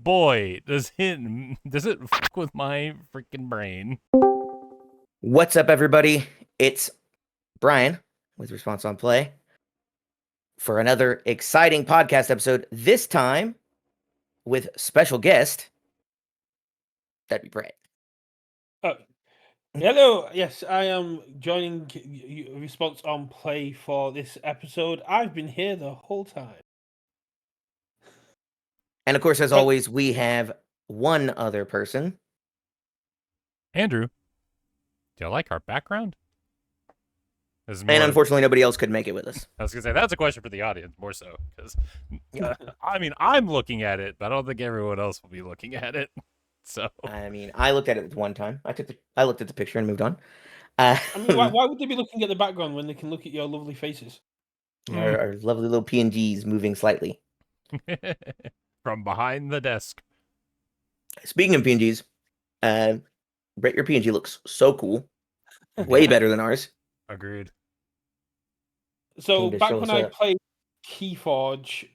boy, does it fuck with my freaking brain. What's up, everybody? It's Bryan with Response on Play for another exciting podcast episode. This time with special guest. That'd be Brett. Hello, yes, I am joining Response on Play for this episode. I've been here the whole time. And of course, as always, we have one other person. Andrew, do you like our background? And unfortunately, nobody else could make it with us. I was gonna say that's a question for the audience more so because I mean I'm looking at it, but I don't think everyone else will be looking at it. So I mean, I looked at it one time. I looked at the picture and moved on. I mean, why would they be looking at the background when they can look at your lovely faces? Our lovely little PNGs moving slightly from behind the desk. Speaking of PNGs, Brett, your PNG looks so cool, way better than ours. Agreed. So back when I played Keyforge,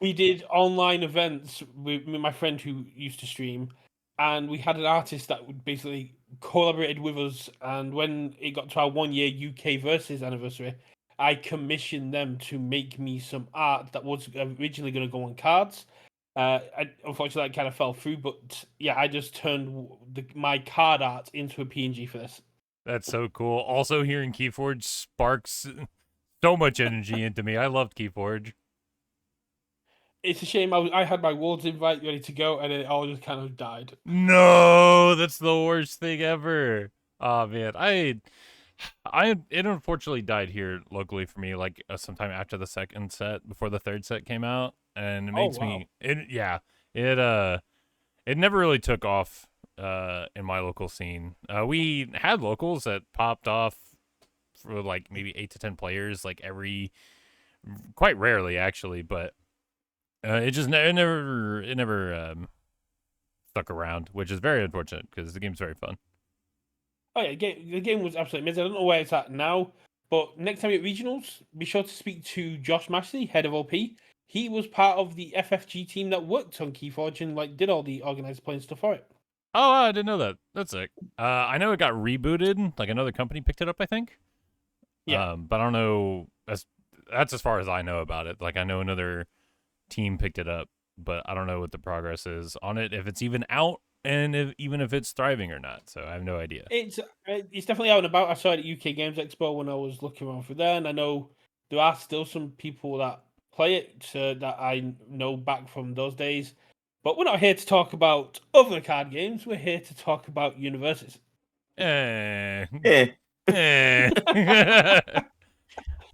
we did online events with my friend who used to stream, and we had an artist that would basically collaborated with us. And when it got to our 1 year UKVersus anniversary, I commissioned them to make me some art that was originally going to go on cards. Unfortunately, that kind of fell through, but yeah, I just turned my card art into a PNG for this. That's so cool. Also, hearing Keyforge sparks so much energy into me. I loved Keyforge. It's a shame I had my Worlds invite ready to go, and it all just kind of died. No, that's the worst thing ever. Oh man, it unfortunately died here locally for me, like sometime after the second set, before the third set came out, and it makes me it never really took off in my local scene. We had locals that popped off for like maybe 8 to 10 players, like quite rarely actually, but it never stuck around, which is very unfortunate because the game's very fun. Oh yeah, the game was absolutely amazing. I don't know where it's at now, but next time at regionals, be sure to speak to Josh Mashley, head of OP. He was part of the FFG team that worked on Keyforge and did all the organized play and stuff for it. Oh, I didn't know that. That's sick. I know it got rebooted. Like another company picked it up, I think. Yeah. But I don't know. That's as far as I know about it. Like I know another team picked it up, but I don't know what the progress is on it. If it's even out, and even if it's thriving or not. So I have no idea. It's definitely out and about. I saw it at UK Games Expo when I was looking around for there, and I know there are still some people that play it that I know back from those days. But we're not here to talk about other card games. We're here to talk about Universus.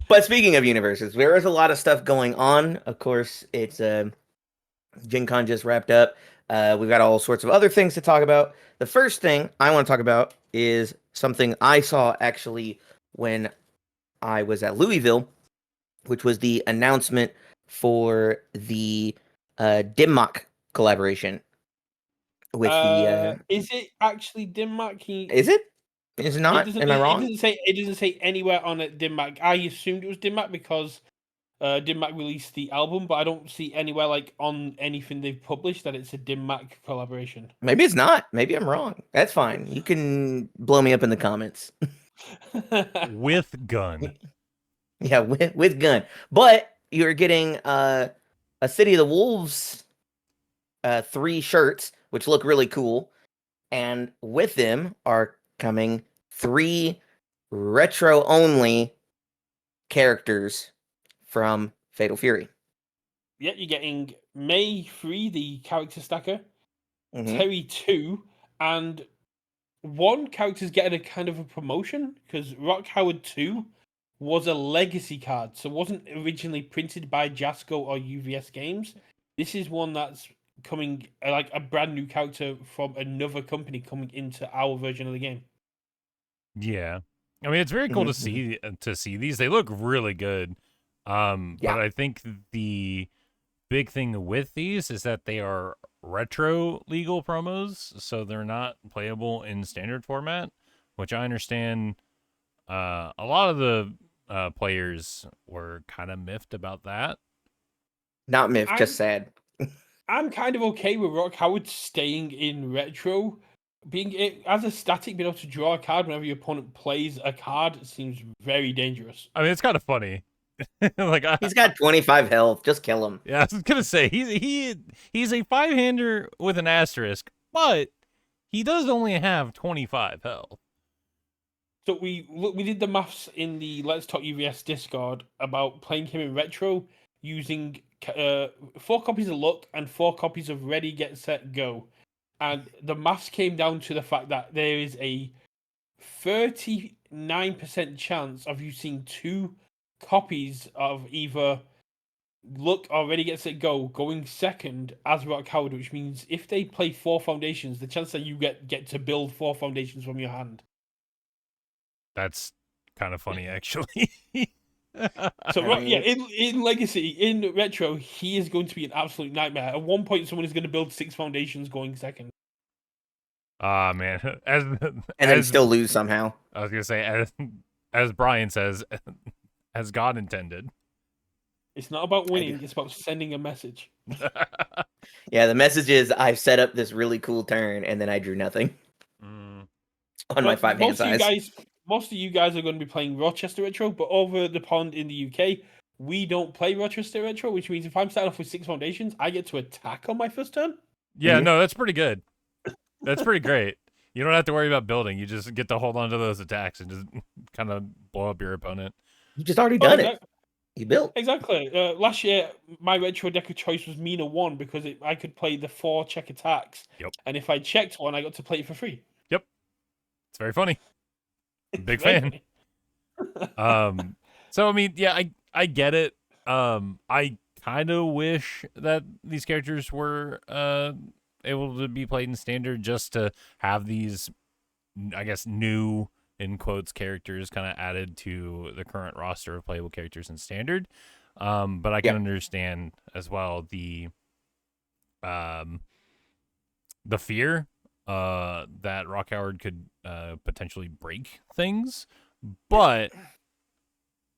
But speaking of Universus, there is a lot of stuff going on. Of course, it's Gen Con just wrapped up. We've got all sorts of other things to talk about. The first thing I want to talk about is something I saw actually when I was at Louisville, which was the announcement for the Dimmock collaboration with the. Is it actually Dimmac? Is it? Is it not? Am I wrong? It doesn't say anywhere on it Dimmac. I assumed it was Dimmac because Dimmac released the album, but I don't see anywhere on anything they've published that it's a Dimmac collaboration. Maybe it's not. Maybe I'm wrong. That's fine. You can blow me up in the comments. With gun. Yeah, with gun. But you're getting a City of the Wolves 3 shirts, which look really cool. And with them are coming 3 retro-only characters from Fatal Fury. Yeah, you're getting May 3, the character stacker, Terry 2, and one character's getting a kind of a promotion because Rock Howard 2 was a legacy card, so it wasn't originally printed by Jasco or UVS Games. This is one that's coming, like a brand new character from another company coming into our version of the game. Yeah, I mean it's very cool to see these. They look really good. But I think the big thing with these is that they are retro legal promos, so they're not playable in standard format, which I understand a lot of the players were kind of miffed about that. Not myth, just sad. I'm kind of okay with Rock Howard staying in retro. Being it as a static, being able to draw a card whenever your opponent plays a card seems very dangerous. I mean, it's kind of funny. Like He's got 25 health. Just kill him. yeah, I was gonna say he's a 5-hander with an asterisk, but he does only have 25 health. So we did the maths in the Let's Talk UVS Discord about playing him in retro using 4 copies of luck and 4 copies of ready, get, set, go. And the maths came down to the fact that there is a 39% chance of you seeing 2 copies of either luck or ready, get, set, go going second as Rock Howard, which means if they play 4 foundations, the chance that you get to build 4 foundations from your hand. That's kind of funny, actually. So yeah, in Legacy, in Retro, he is going to be an absolute nightmare. At one point, someone is going to build 6 foundations going second. Ah, man. And then still lose somehow. I was gonna say, as Bryan says, as God intended. It's not about winning; it's about sending a message. Yeah, the message is I've set up this really cool turn, and then I drew nothing on my 5-hand size. Most of you guys are going to be playing Rochester Retro, but over the pond in the UK, we don't play Rochester Retro, which means if I'm starting off with 6 foundations, I get to attack on my first turn. Yeah, no, that's pretty good. That's pretty great. You don't have to worry about building. You just get to hold on to those attacks and just kind of blow up your opponent. You just already done it. You built. Exactly. Last year, my retro deck of choice was Mina 1 because I could play the 4 check attacks. Yep. And if I checked one, I got to play it for free. Yep. It's very funny. Big fan. So I mean, yeah, I get it. I kind of wish that these characters were able to be played in standard just to have these, I guess, new in quotes characters kind of added to the current roster of playable characters in standard. But I can understand as well the fear that Rock Howard could potentially break things, but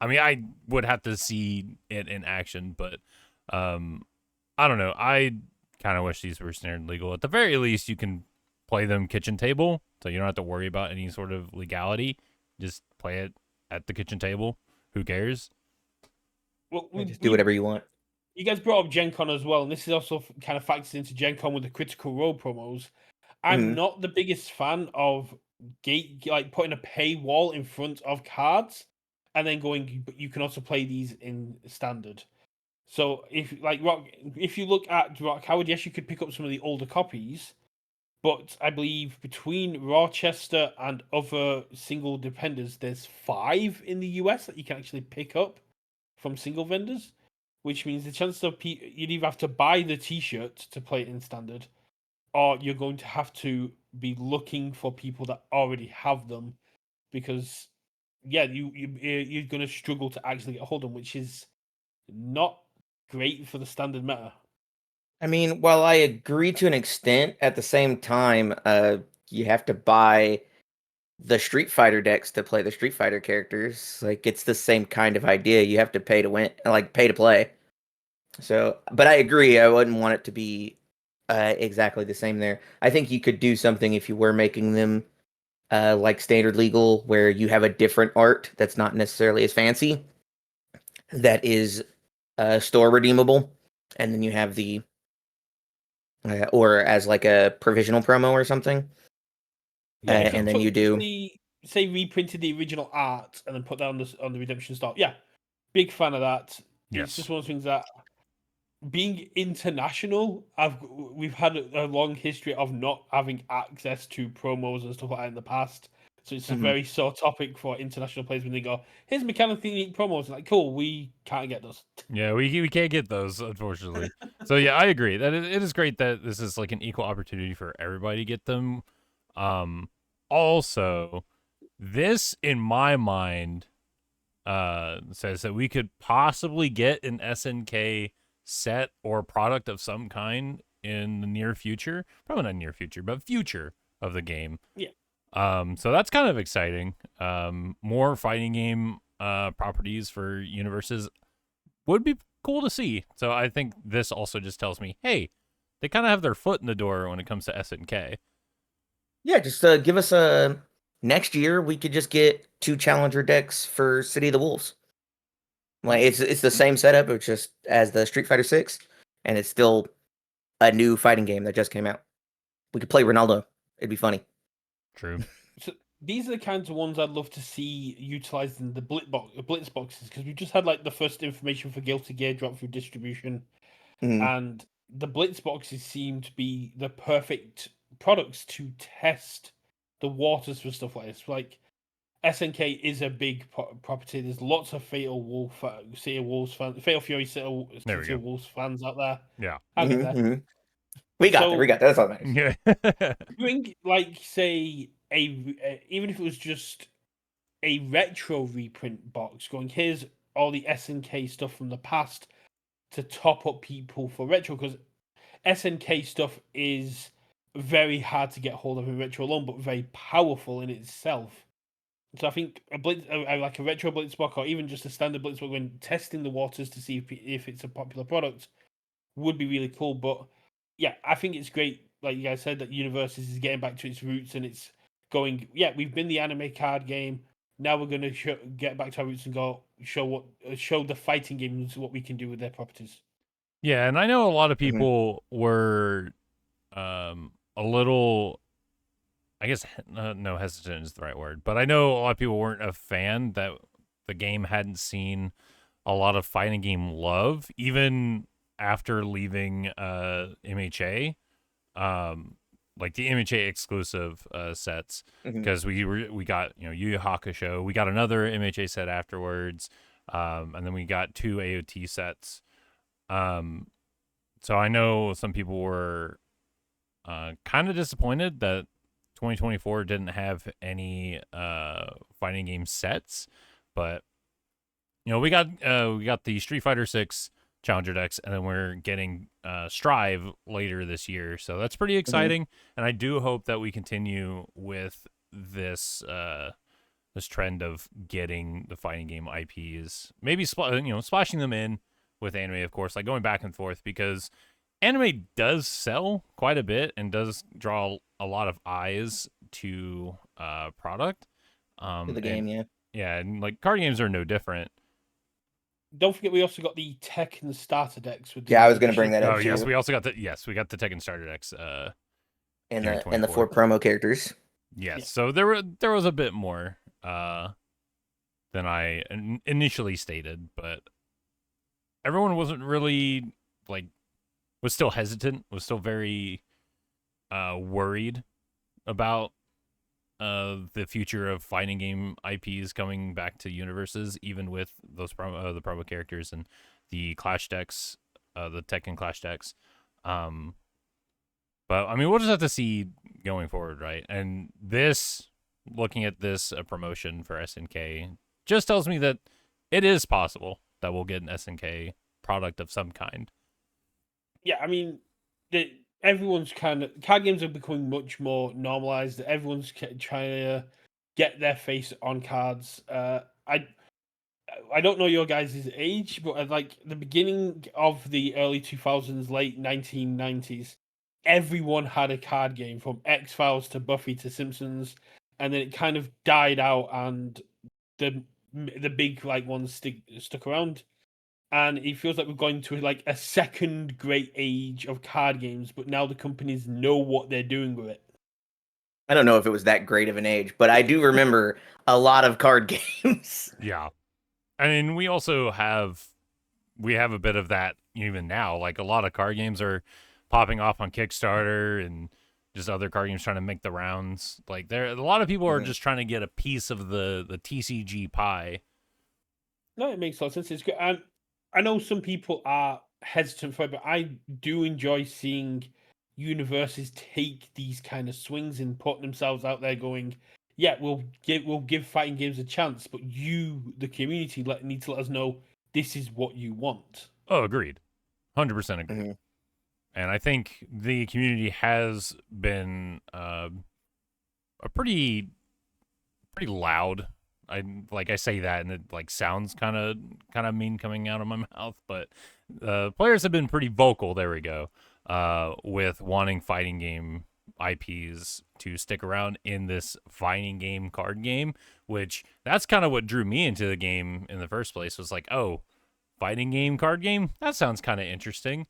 I mean, I would have to see it in action, but I don't know. I kind of wish these were standard legal. At the very least, you can play them kitchen table, so you don't have to worry about any sort of legality. Just play it at the kitchen table. Who cares? Well, just do whatever you want. You guys brought up Gen Con as well, and this is also kind of factored into Gen Con with the Critical Role promos. I'm not the biggest fan of putting a paywall in front of cards and then going, but you can also play these in standard. So if you look at Rock Howard, yes, you could pick up some of the older copies, but I believe between Rochester and other single dependers, there's 5 in the US that you can actually pick up from single vendors, which means the chance of you'd either have to buy the T-shirt to play it in standard, or you're going to have to be looking for people that already have them, because you're going to struggle to actually get a hold of them, which is not great for the standard meta. I mean, while I agree to an extent, at the same time, you have to buy the Street Fighter decks to play the Street Fighter characters. Like, it's the same kind of idea. You have to pay to win, like pay to play. So, but I agree. I wouldn't want it to be exactly the same there. I think you could do something if you were making them like standard legal, where you have a different art that's not necessarily as fancy, that is store redeemable, and then you have the or as like a provisional promo or something. And then you do say reprinted the original art and then put that on the redemption stock. Yeah, big fan of that. Yes. It's just one of those things that, being international, we've had a long history of not having access to promos and stuff like that in the past. So it's a very sore topic for international players when they go, here's mechanically unique promos. Like, cool, we can't get those. Yeah, we can't get those, unfortunately. So yeah, I agree that it is great that this is like an equal opportunity for everybody to get them. Also, this in my mind says that we could possibly get an SNK set or product of some kind in the near future. Probably not near future, but future of the game. Yeah. So that's kind of exciting. More fighting game properties for Universus would be cool to see. So I think this also just tells me, hey, they kind of have their foot in the door when it comes to SNK. Yeah, just give us a next year. We could just get 2 challenger decks for City of the Wolves. Like it's the same setup, it's just as the Street Fighter 6, and it's still a new fighting game that just came out. We could play Ronaldo. It'd be funny. True. So these are the kinds of ones I'd love to see utilized in the blitz boxes, because we just had like the first information for Guilty Gear drop through distribution, Mhm. and the blitz boxes seem to be the perfect products to test the waters for stuff like this. Like SNK is a big property. There's lots of City of Wolves fans, Fatal Fury There we City go. of Wolves fans out there. Yeah. I'll get Mhm, there. mhm. We got there. We got there. That's all that matters. Yeah. Doing like say even if it was just a retro reprint box, going here's all the SNK stuff from the past to top up people for retro, because SNK stuff is very hard to get hold of in retro alone, but very powerful in itself. So I think like a retro blitzbox, or even just a standard blitzbox, when testing the waters to see if it's a popular product, would be really cool. But yeah, I think it's great, like you guys said, that Universus is getting back to its roots, and it's going. Yeah, we've been the anime card game. Now we're going to get back to our roots and go show the fighting games what we can do with their properties. Yeah, and I know a lot of Mhm. people were a little, I guess no, hesitant is the right word, but I know a lot of people weren't a fan that the game hadn't seen a lot of fighting game love even after leaving MHA, like the MHA exclusive sets, Mhm. because we got, you know, Yu Yu Hakusho, we got another MHA set afterwards, and then we got 2 AOT sets. So I know some people were kind of disappointed that 2024 didn't have any fighting game sets, but you know, we got the Street Fighter 6 Challenger decks, and then we're getting Strive later this year, so that's pretty exciting. And I do hope that we continue with this trend of getting the fighting game IPs, maybe splashing them in with anime, of course, like going back and forth, because anime does sell quite a bit and does draw a lot of eyes to product. To the And game, yeah. yeah, and like card games are no different. Don't forget, we also got the tech and the starter decks with the Yeah, I was gonna bring that additional up Oh yes, too. we also got we got the Tekken starter decks And during the 4 24. promo characters. Yes, Yeah. so there was a bit more than I initially stated, but everyone wasn't really like was still hesitant, was still very worried about the future of fighting game IPs coming back to Universes, even with those the promo characters and the Clash decks, the Tekken Clash decks. But I mean, we'll just have to see going forward, right? And this, looking at this promotion for SNK, just tells me that it is possible that we'll get an SNK product of some kind. Yeah, I mean, everyone's kind of card games are becoming much more normalized. Everyone's trying to get their face on cards. I don't know your guys' age, but at like the beginning of the early 2000s, late 1990s, everyone had a card game, from X-Files to Buffy to Simpsons, and then it kind of died out, and the big like ones stuck around. And it feels like we're going to like a second great age of card games, but now the companies know what they're doing with it. I don't know if it was that great of an age, but I do remember a lot of card games. Yeah. I mean, we have a bit of that even now. Like a lot of card games are popping off on Kickstarter and just other card games trying to make the rounds. Like there, a lot of people are Mhm. just trying to get a piece of the TCG pie. No, it makes a lot of sense. It's good. I know some people are hesitant for it, but I do enjoy seeing universes take these kind of swings and put themselves out there, going, "Yeah, we'll give fighting games a chance, but you, the community, need to let us know this is what you want." Oh, agreed. 100% agreed. Mhm. And I think the community has been a pretty loud I say that and it like sounds kind of mean coming out of my mouth, but players have been pretty vocal. There we go. With wanting fighting game IPs to stick around in this fighting game card game, which that's kind of what drew me into the game in the first place. Was like, oh, fighting game card game. That sounds kind of interesting.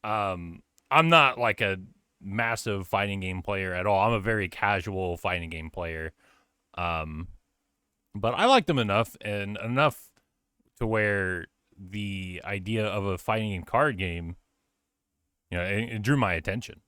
I'm not like a massive fighting game player at all. I'm a very casual fighting game player. But I liked them enough and enough to where the idea of a fighting game card game, it drew my attention.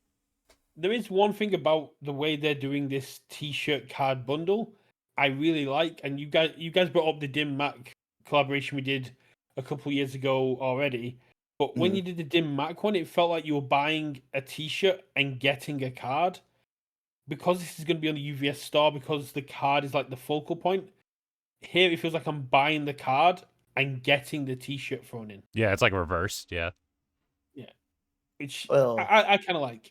There is one thing about the way they're doing this T-shirt card bundle I really like, and you guys brought up the Dim Mac collaboration we did a couple years ago already. But when Mhm. you did the Dim Mac one, it felt like you were buying a T-shirt and getting a card. Because this is going to be on the UVS store, because the card is like the focal point. Here, it feels like I'm buying the card and getting the T-shirt thrown in. Yeah, it's like reversed. Yeah. Yeah, which Well, I kind of like.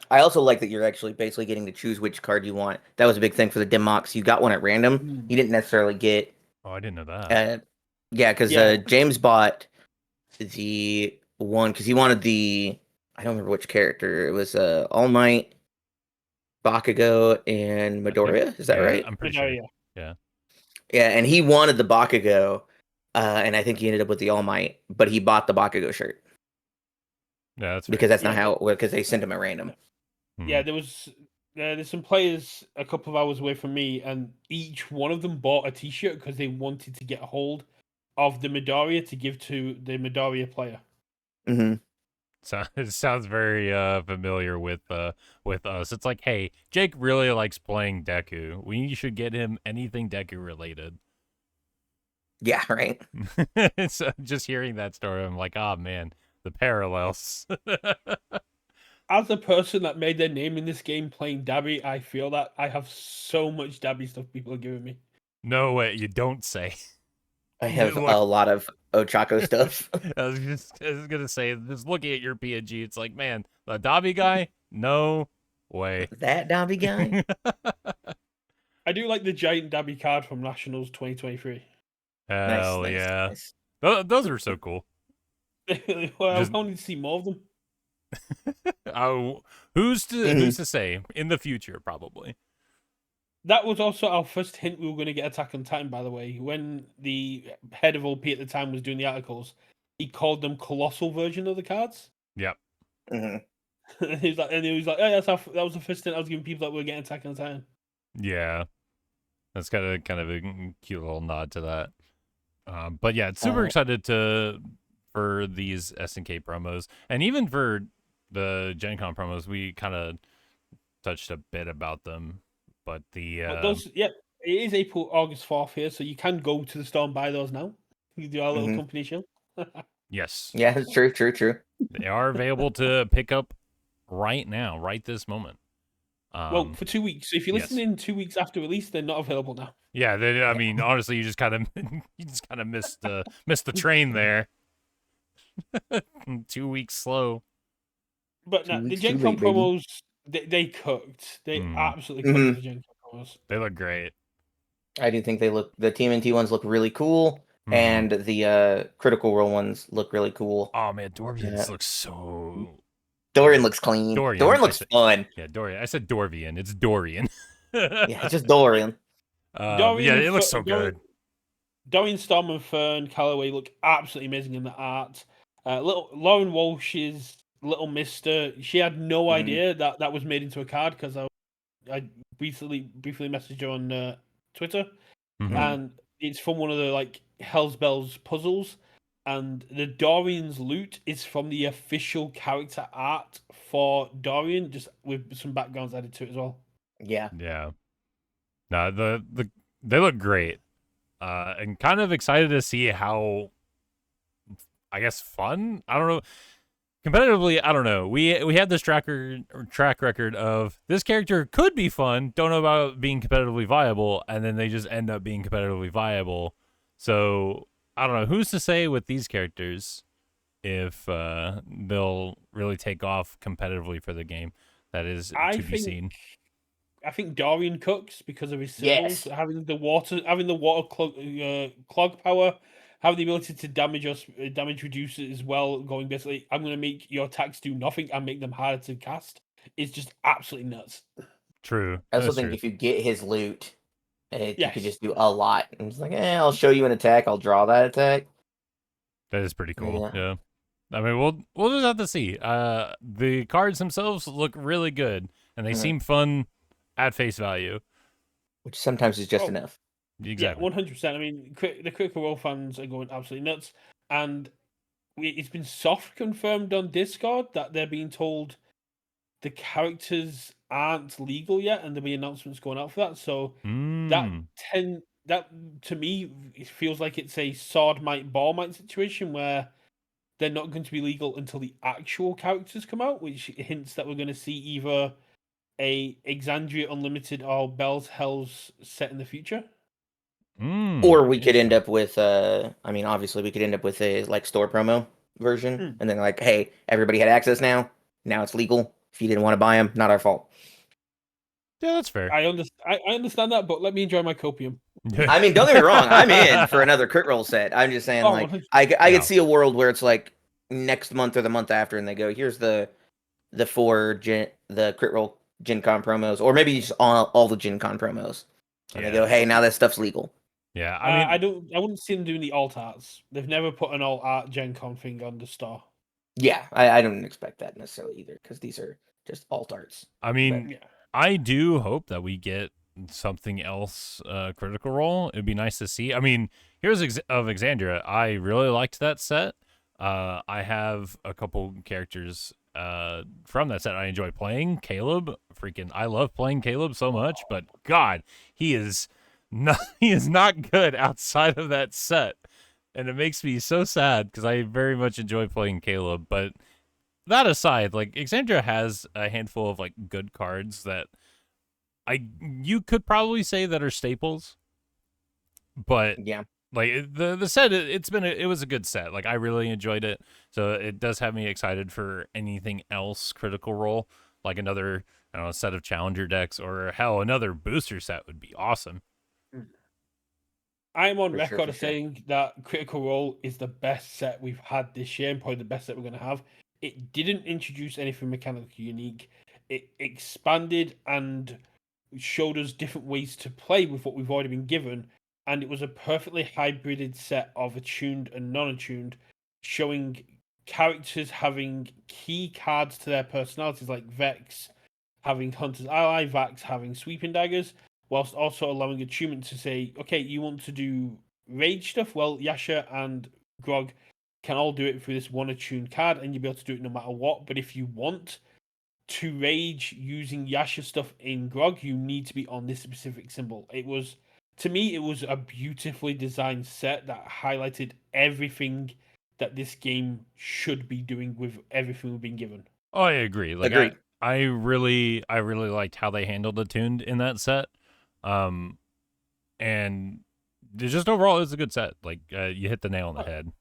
I also like that you're actually basically getting to choose which card you want. That was a big thing for the dim mocks. You got one at random. Mm. You didn't necessarily get. Oh, I didn't know that. Yeah, because Yeah. James bought the one because he wanted the. I don't remember which character. It was All Might, Bakugo, and Midoriya. Is that Yeah, right? I'm pretty Midoriya. sure. Yeah. Yeah, and he wanted the Bakugo, and I think he ended up with the All Might, but he bought the Bakugo shirt Yeah, that's fair. because that's not Yeah. how because they sent him at random. Yeah, Mhm. there's some players a couple of hours away from me, and each one of them bought a T-shirt because they wanted to get a hold of the Midoriya to give to the Midoriya player. Hmm. So it sounds very familiar with us. It's like, hey, Jake really likes playing Deku. We should get him anything Deku related. Yeah, right. So just hearing that story, I'm like, oh man, the parallels. As a person that made their name in this game playing Dabby, I feel that I have so much Dabby stuff people are giving me. No way, you don't say. I have Look, a lot of Ochako stuff. I was gonna say, just looking at your PNG, it's like, man, the Dobby guy, no way. That Dobby guy? I do like the giant Dabby card from Nationals 2023. Nice, Hell nice, yeah, nice. those are so cool. Well, Just- I wanted to see more of them. Oh, who's to say in the future, probably. That was also our first hint we were going to get Attack on Titan, by the way. When the head of OP at the time was doing the articles, he called them colossal version of the cards. Yep. Hmm. He was like, oh, that was the first hint I was giving people that we were getting Attack on Titan. Yeah, that's kind of a cute little nod to that. But yeah, super excited for these SNK promos, and even for the Gen Con promos. We kind of touched a bit about them, but But those, yeah, it is August 4th here, so you can go to the store and buy those now. You do our little Mhm. company show. yes, Yeah, it's true, true, true. they are available to pick up right now, right this moment. Well, for 2 weeks. So if you yes. listen in 2 weeks after release, they're not available now. Yeah, I mean, honestly, you just kind of missed the train there. 2 weeks slow. But 2 no, the weeks Gen too Con late, baby. promos, they cooked. They Mhm. absolutely cooked with the Gen Con promos. They look great. I do think the TMNT ones look really cool, Mhm. and the Critical Role ones look really cool. Oh man, Dorvians Yeah. looks so. Dorian looks clean. Dorian, Dorian looks fun. Yeah, Dorian. I said Dorvian. It's Dorian. Yeah, it's just Dorian. Yeah, it looks so good. Dorian, Storm, and Fern Calloway look absolutely amazing in the art. Little Lauren Walsh's Little Mister, she had no idea that was made into a card because I briefly messaged her on Twitter, Mhm. and it's from one of the like Hell's Bells puzzles, and the Dorian's loot is from the official character art for Dorian, just with some backgrounds added to it as well. Yeah. Yeah. No, they look great. And kind of excited to see how, I guess, fun. I don't know. Competitively, I don't know. We had this track record of this character could be fun. Don't know about being competitively viable, and then they just end up being competitively viable. So I don't know. Who's to say with these characters if they'll really take off competitively for the game? That is to be seen. I think Dorian cooks because of his symbols, Yes. having the water clog power, having the ability to damage reduce it as well. Going basically, I'm going to make your attacks do nothing and make them harder to cast. Is just absolutely nuts. True. I also That's think true. if you get his loot, you could Yes. just do a lot. And it's like, I'll show you an attack. I'll draw that attack. That is pretty cool. Yeah. Yeah. I mean, we'll just have to see. The cards themselves look really good, and they seem fun at face value. Which sometimes is just Oh, enough. Exactly. Yeah, 100%. I mean, the Critical Role fans are going absolutely nuts, and it's been soft confirmed on Discord that they're being told the characters aren't legal yet, and there'll be announcements going out for that. So that that to me it feels like it's a sword might ball might situation where they're not going to be legal until the actual characters come out, which hints that we're going to see either a Exandria Unlimited or Bell's Hells set in the future. Or we could end up with I mean, obviously we could end up with a like store promo version, and then like, hey, everybody had access now. Now it's legal. If you didn't want to buy them, not our fault. Yeah, that's fair. I understand that, but let me enjoy my copium. I mean, don't get me wrong. I'm in for another crit roll set. I'm just saying, like, I could see a world where it's like next month or the month after, and they go, here's the the crit roll Gen Con promos, or maybe just all the Gen Con promos. And they go, hey, now that stuff's legal. Yeah, I mean, I wouldn't see them doing the alt arts. They've never put an alt art Gen Con thing on the store. Yeah, I don't expect that necessarily either, because these are just alt arts. I mean, I do hope that we get something else Critical Role. It'd be nice to see. I mean, Heroes of Exandria, I really liked that set. I have a couple characters from that set I enjoy playing. Caleb, I love playing Caleb so much, but God, he is not good outside of that set. And it makes me so sad because I very much enjoy playing Caleb. But that aside, like Exandria has a handful of like good cards that you could probably say that are staples. But yeah, like the set, it was a good set. Like I really enjoyed it. So it does have me excited for anything else Critical Role, like another set of challenger decks, or hell, another booster set would be awesome. I'm on record as saying that Critical Role is the best set we've had this year, and probably the best set we're going to have. It didn't introduce anything mechanically unique. It expanded and showed us different ways to play with what we've already been given, and it was a perfectly hybrided set of attuned and non-attuned, showing characters having key cards to their personalities, like Vex having Hunter's Ally, Vax having Sweeping Daggers, whilst also allowing attunement to say, okay, you want to do rage stuff? Well, Yasha and Grog can all do it through this one attuned card, and you'll be able to do it no matter what. But if you want to rage using Yasha stuff in Grog, you need to be on this specific symbol. To me, it was a beautifully designed set that highlighted everything that this game should be doing with everything we've been given. Oh, I agree. Like I really liked how they handled attuned in that set. And just overall, it's a good set. Like you hit the nail on the head.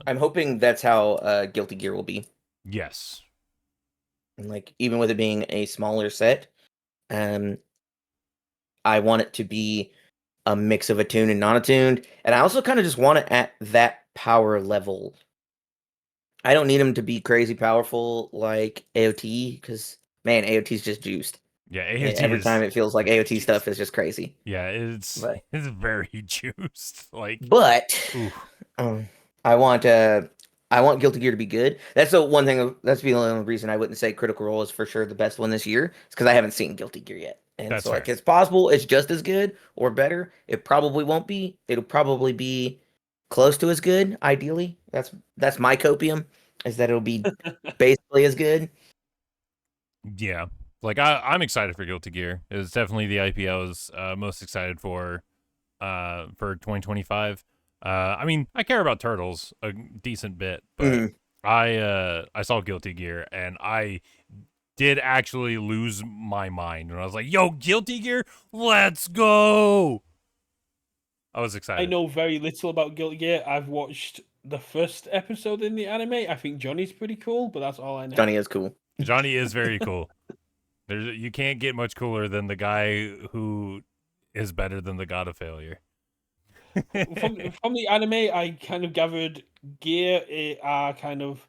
I'm hoping that's how Guilty Gear will be. Yes. And like even with it being a smaller set, I want it to be a mix of attuned and non-attuned, and I also kind of just want it at that power level. I don't need them to be crazy powerful like AOT, because man, AOT's just juiced. Yeah, AOT every time it feels like AOT stuff is just crazy. Yeah, it's very juiced. But I want Guilty Gear to be good. That's the one thing. That's the only reason I wouldn't say Critical Role is for sure the best one this year. It's because I haven't seen Guilty Gear yet, and so like it's possible it's just as good or better. It probably won't be. It'll probably be close to as good. Ideally, that's my copium, is that it'll be basically as good. Yeah, like I'm excited for Guilty Gear. It's definitely the IP I was most excited for 2025. I mean, I care about Turtles a decent bit, but I saw Guilty Gear and I did actually lose my mind when I was like, "Yo, Guilty Gear, let's go!" I was excited. I know very little about Guilty Gear. I've watched the first episode in the anime. I think Johnny's pretty cool, but that's all I know. Johnny is cool. Johnny is very cool. You can't get much cooler than the guy who is better than the god of failure. From the anime, I kind of gathered gear are kind of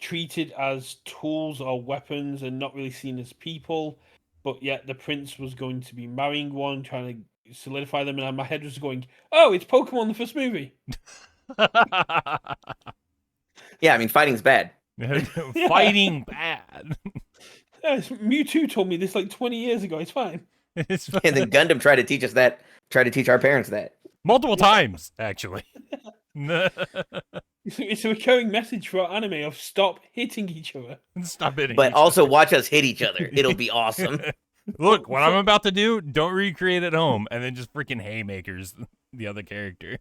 treated as tools or weapons and not really seen as people. But yet the prince was going to be marrying one, trying to solidify them, and my head was going, "Oh, it's Pokemon, the first movie." Yeah, I mean, fighting's bad. Fighting bad. Mewtwo told me this like 20 years ago. It's fine. It's And then Gundam tried to teach us that. Tried to teach our parents that. multiple times, actually. It's a recurring message for our anime of stop hitting each other. Stop hitting. But each also other. watch us hit each other. It'll be awesome. Look, what I'm about to do, don't recreate at home, and then just freaking haymakers the other character.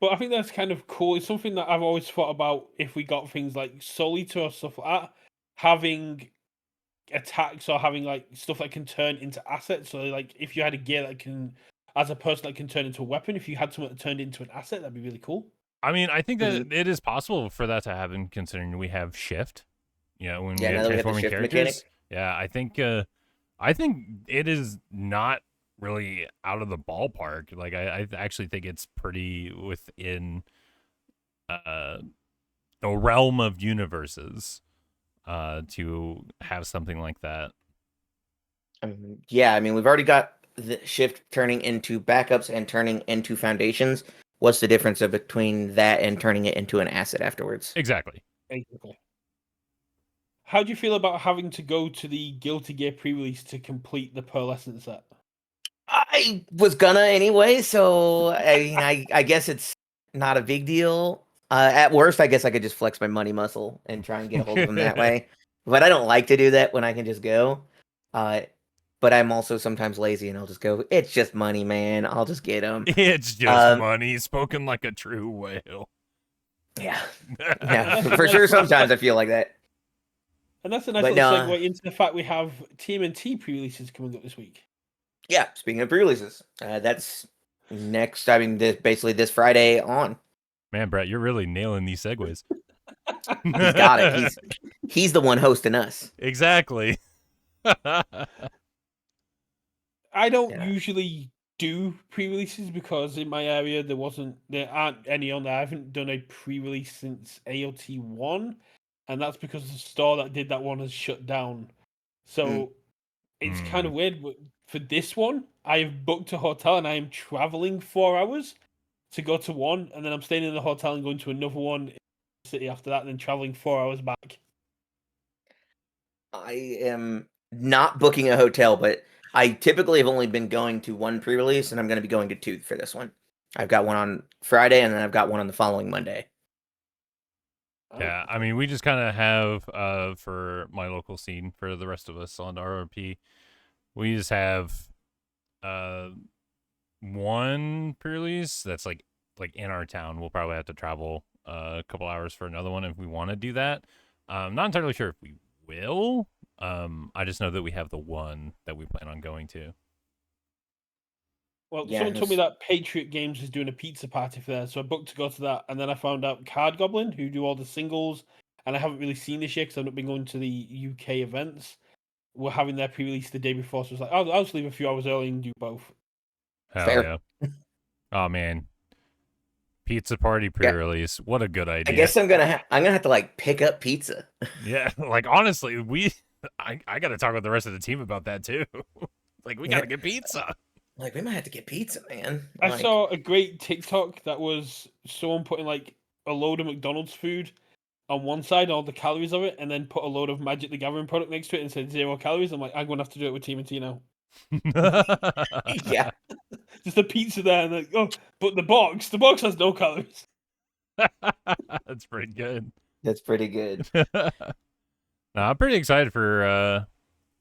But I think that's kind of cool. It's something that I've always thought about if we got things like Solito or stuff like that, having attacks or having like stuff that can turn into assets. So like if you had a gear that can, as a person, that can turn into a weapon, if you had something that turned into an asset, that'd be really cool. I mean, I think that it is possible for that to happen, considering we have shift. You know, when we have now that we have the transforming shift characters. mechanic. Yeah, I think it is not really out of the ballpark. Like I actually think it's pretty within the realm of universes to have something like that. Yeah, I mean, we've already got the shift turning into backups and turning into foundations. What's the difference between that and turning it into an asset afterwards? Exactly. How do you feel about having to go to the Guilty Gear pre-release to complete the Pearlescent set? I was gonna anyway, so I mean, I guess it's not a big deal. At worst, I guess I could just flex my money muscle and try and get a hold of them that way. But I don't like to do that when I can just go. But I'm also sometimes lazy, and I'll just go. It's just money, man. I'll just get them. It's just money, spoken like a true whale. Yeah, yeah, for sure. Sometimes I feel like that. And that's a nice little segue into the fact we have TMNT pre-releases coming up this week. Yeah, speaking of pre-releases, that's next. I mean, basically this Friday on. Man, Brett, you're really nailing these segues. He's got it. He's the one hosting us. Exactly. I don't usually do pre-releases because in my area there aren't any on there. I haven't done a pre-release since AOT 1, and that's because the store that did that one has shut down. So it's kind of weird. But for this one, I've booked a hotel and I am traveling 4 hours to go to one, and then I'm staying in the hotel and going to another one in the city after that, and then traveling 4 hours back. I am not booking a hotel, but I typically have only been going to one pre-release, and I'm going to be going to 2 for this one. I've got one on Friday, and then I've got one on the following Monday. Yeah, I mean, we just kind of have, for my local scene, for the rest of us on RRP, we just have one pre-release that's like in our town. We'll probably have to travel a couple hours for another one if we want to do that. Not entirely sure if we will. I just know that we have the one that we plan on going to. Well, someone told me that Patriot Games is doing a pizza party for there, so I booked to go to that, and then I found out Card Goblin, who do all the singles, and I haven't really seen this yet because I've not been going to the UK events, were having their pre-release the day before, so I was like, I'll just leave a few hours early and do both. Hell Fair. Yeah. Oh, man. Pizza party pre-release. What a good idea. I guess I'm gonna have to like pick up pizza. Yeah, like honestly, I got to talk with the rest of the team about that too. Like we got to get pizza. Like we might have to get pizza, man. I saw a great TikTok that was someone putting like a load of McDonald's food on one side, all the calories of it, and then put a load of Magic the Gathering product next to it and said 0 calories. I'm like, I'm gonna have to do it with TMNT now. Yeah. Just a pizza there, and like, oh, but the box has no calories. That's pretty good. That's pretty good. No, I'm pretty excited for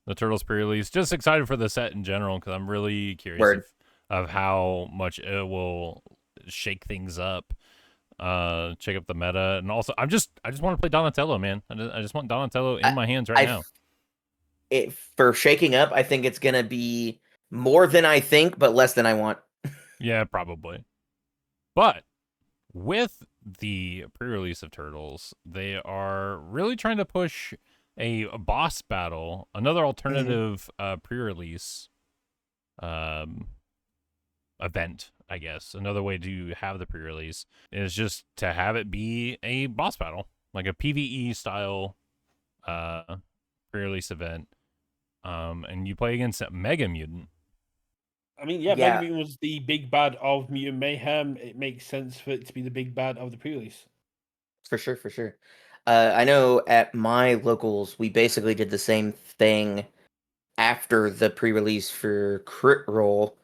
the Turtles pre-release. Just excited for the set in general because I'm really curious of how much it will shake things up, shake up the meta, and also I just want to play Donatello, man. I just want Donatello in my hands right now. For shaking up, I think it's gonna be more than I think, but less than I want. Yeah, probably. But with the pre-release of Turtles, they are really trying to push a boss battle, another alternative pre-release um, event, I guess. Another way to have the pre-release is just to have it be a boss battle, like a PvE style pre-release event. And you play against Mega Mutant. I mean, yeah, Mega Yeah, Mutant was the big bad of Mutant Mayhem. It makes sense for it to be the big bad of the pre-release. for sure, for sure. I know at my locals, we basically did the same thing after the pre-release for Crit Roll.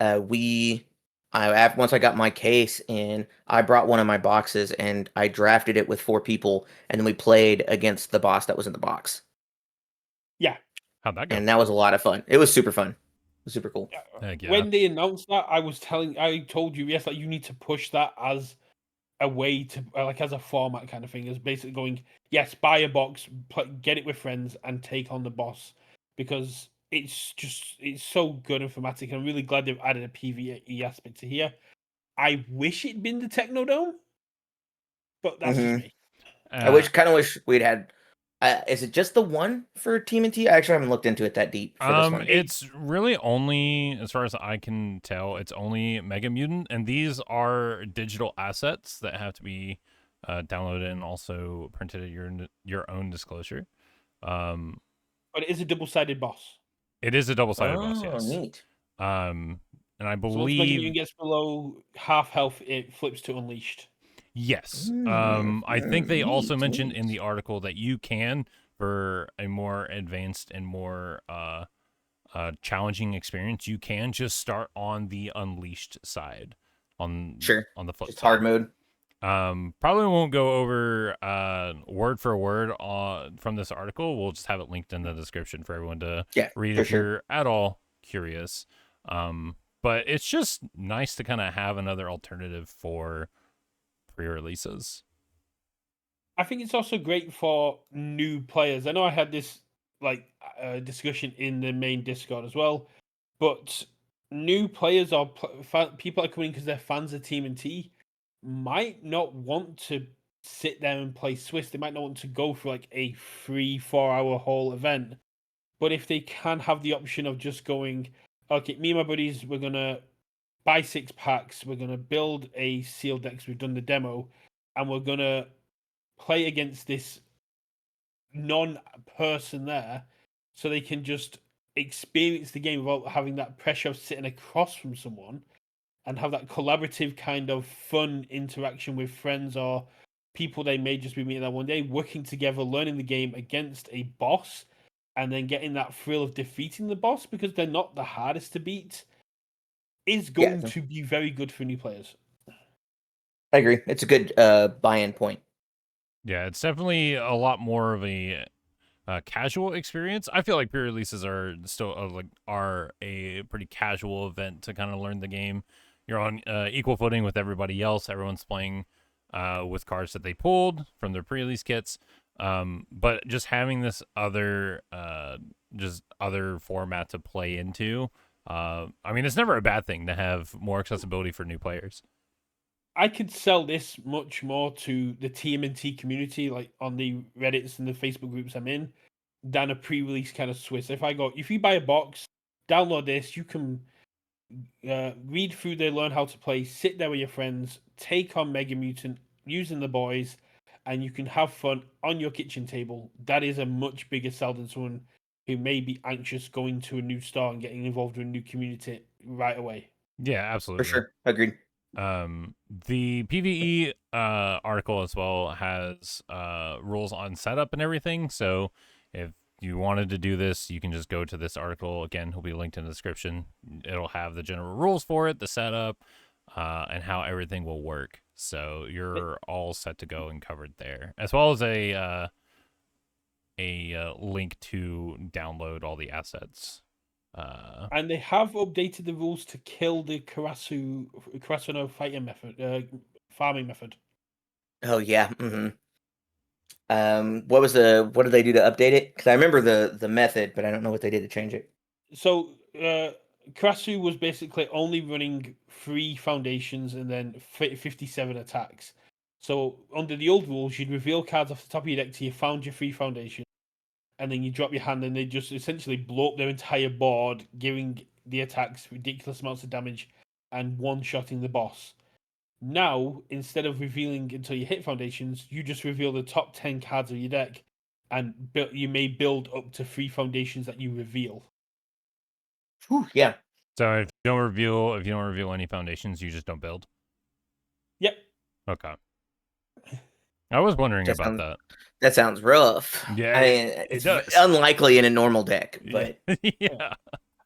Once I got my case in, I brought one of my boxes and I drafted it with 4 people, and then we played against the boss that was in the box, Yeah. How'd that go? and that was a lot of fun. It was super fun. It was super cool. Heck yeah. When they announced that, I told you, yes, that you need to push that as a way to, like, as a format kind of thing, is basically going, yes, buy a box, get it with friends, and take on the boss, because it's so good and thematic. I'm really glad they've added a PvE aspect to here. I wish it'd been the Technodome, but that's just hmm me. I Uh, kind of wish we'd had. Is it just the one for TMNT? I actually haven't looked into it that deep for this one. it's really only, as far as I can tell, it's only Mega Mutant, and these are digital assets that have to be downloaded and also printed at your own disclosure. Um, But it is a double-sided boss. it is a double-sided boss, Oh, yes. neat. And I So once Mega believe Mutant gets below half health, it flips to unleashed. yes. Mm, I think they also neat, mentioned in neat. the article that you can, for a more advanced and more challenging experience, you can just start on the unleashed side, Sure, on the flip just hard side. mode. Probably won't go over word for word from this article. We'll just have it linked in the description for everyone to Yeah, read for if sure. you're at all curious. But it's just nice to kind of have another alternative for pre-releases. I think it's also great for new players. I know I had this like discussion in the main Discord as well, but new players or people are coming because they're fans of TMNT might not want to sit there and play Swiss. They might not want to go for like a 3-4 hour whole event. But if they can have the option of just going, okay, me and my buddies, we're gonna buy 6 packs, we're gonna build a sealed deck 'cause we've done the demo, and we're gonna play against this non-person there, so they can just experience the game without having that pressure of sitting across from someone, and have that collaborative kind of fun interaction with friends or people they may just be meeting that one day, working together, learning the game against a boss, and then getting that thrill of defeating the boss, because they're not the hardest to beat, is Yeah, going no, to be very good for new players. I agree. It's a good buy-in point. Yeah, it's definitely a lot more of a casual experience. I feel like pre-releases are still are a pretty casual event to kind of learn the game. You're on equal footing with everybody else. Everyone's playing with cards that they pulled from their pre-release kits. But just having this other format to play into. I mean, it's never a bad thing to have more accessibility for new players. I could sell this much more to the TMNT community, like on the Reddits and the Facebook groups I'm in, than a pre-release kind of Swiss. If you buy a box, download this, you can read through the learn how to play, sit there with your friends, take on Mega Mutant using the boys, and you can have fun on your kitchen table. That is a much bigger sell than someone who may be anxious going to a new store and getting involved with a new community right away. Yeah, For absolutely. sure. Agreed. The PVE article as well has rules on setup and everything. So if you wanted to do this, you can just go to this article. Again, will be linked in the description. It'll have the general rules for it, the setup, and how everything will work. So you're all set to go and covered there, as well as a link to download all the assets. And they have updated the rules to kill the Karasuno fighting method, farming method. Oh yeah. What did they do to update it? Because I remember the method, but I don't know what they did to change it. So Karasu was basically only running 3 foundations and then 57 attacks. So under the old rules, you'd reveal cards off the top of your deck till you found your 3 foundations. and then you drop your hand, and they just essentially blow up their entire board, giving the attacks ridiculous amounts of damage and one-shotting the boss. Now, instead of revealing until you hit foundations, you just reveal the top 10 cards of your deck, and you may build up to 3 foundations that you reveal. Whew, yeah. So if you don't reveal any foundations, you just don't build. Yep. Okay. I was wondering That about sounds- that. That sounds rough. Yeah, I mean, it it's does. unlikely in a normal deck, but Yeah.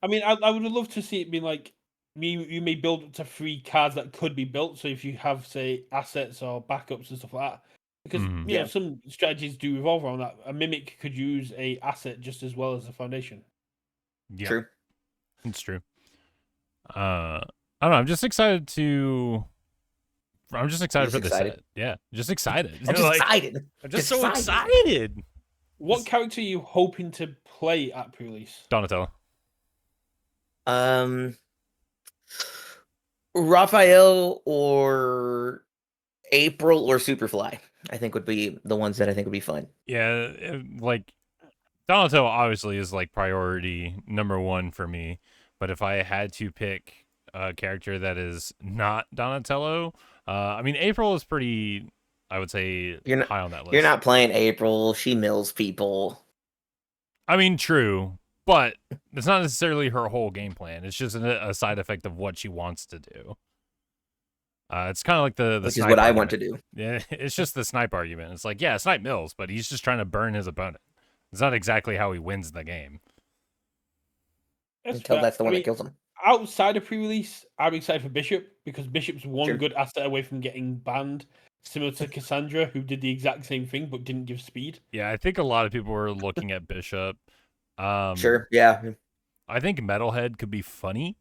I mean, I would love to see it be like, you may build up to 3 cards that could be built. So if you have, say, assets or backups and stuff like that, because Mhm. you know some strategies do revolve around that. A mimic could use a asset just as well as a foundation. Yeah. true. It's true. I don't know. I'm just excited Just for this excited. set. Yeah, just excited. I'm just excited. I'm just Just so excited. excited. What character are you hoping to play at pre-release? Donatello. Raphael or April or Superfly, I think would be the ones that I think would be fun. Yeah, like Donatello obviously is like priority number 1 for me. But if I had to pick a character that is not Donatello, I mean April is pretty, I would say, high on that list. You're not playing April. She mills people. I mean, true, but it's not necessarily her whole game plan. It's just a side effect of what she wants to do. It's kind of like the Which is snipe what I argument. want to do. Yeah, it's just the snipe argument. It's like, yeah, snipe mills, but he's just trying to burn his opponent. It's not exactly how he wins the game. Until that's the one that kills him. Outside of pre-release, I'm excited for Bishop because Bishop's one Sure. good asset away from getting banned, similar to Cassandra, who did the exact same thing but didn't give speed. Yeah, I think a lot of people were looking at Bishop. Sure, yeah. I think Metalhead could be funny.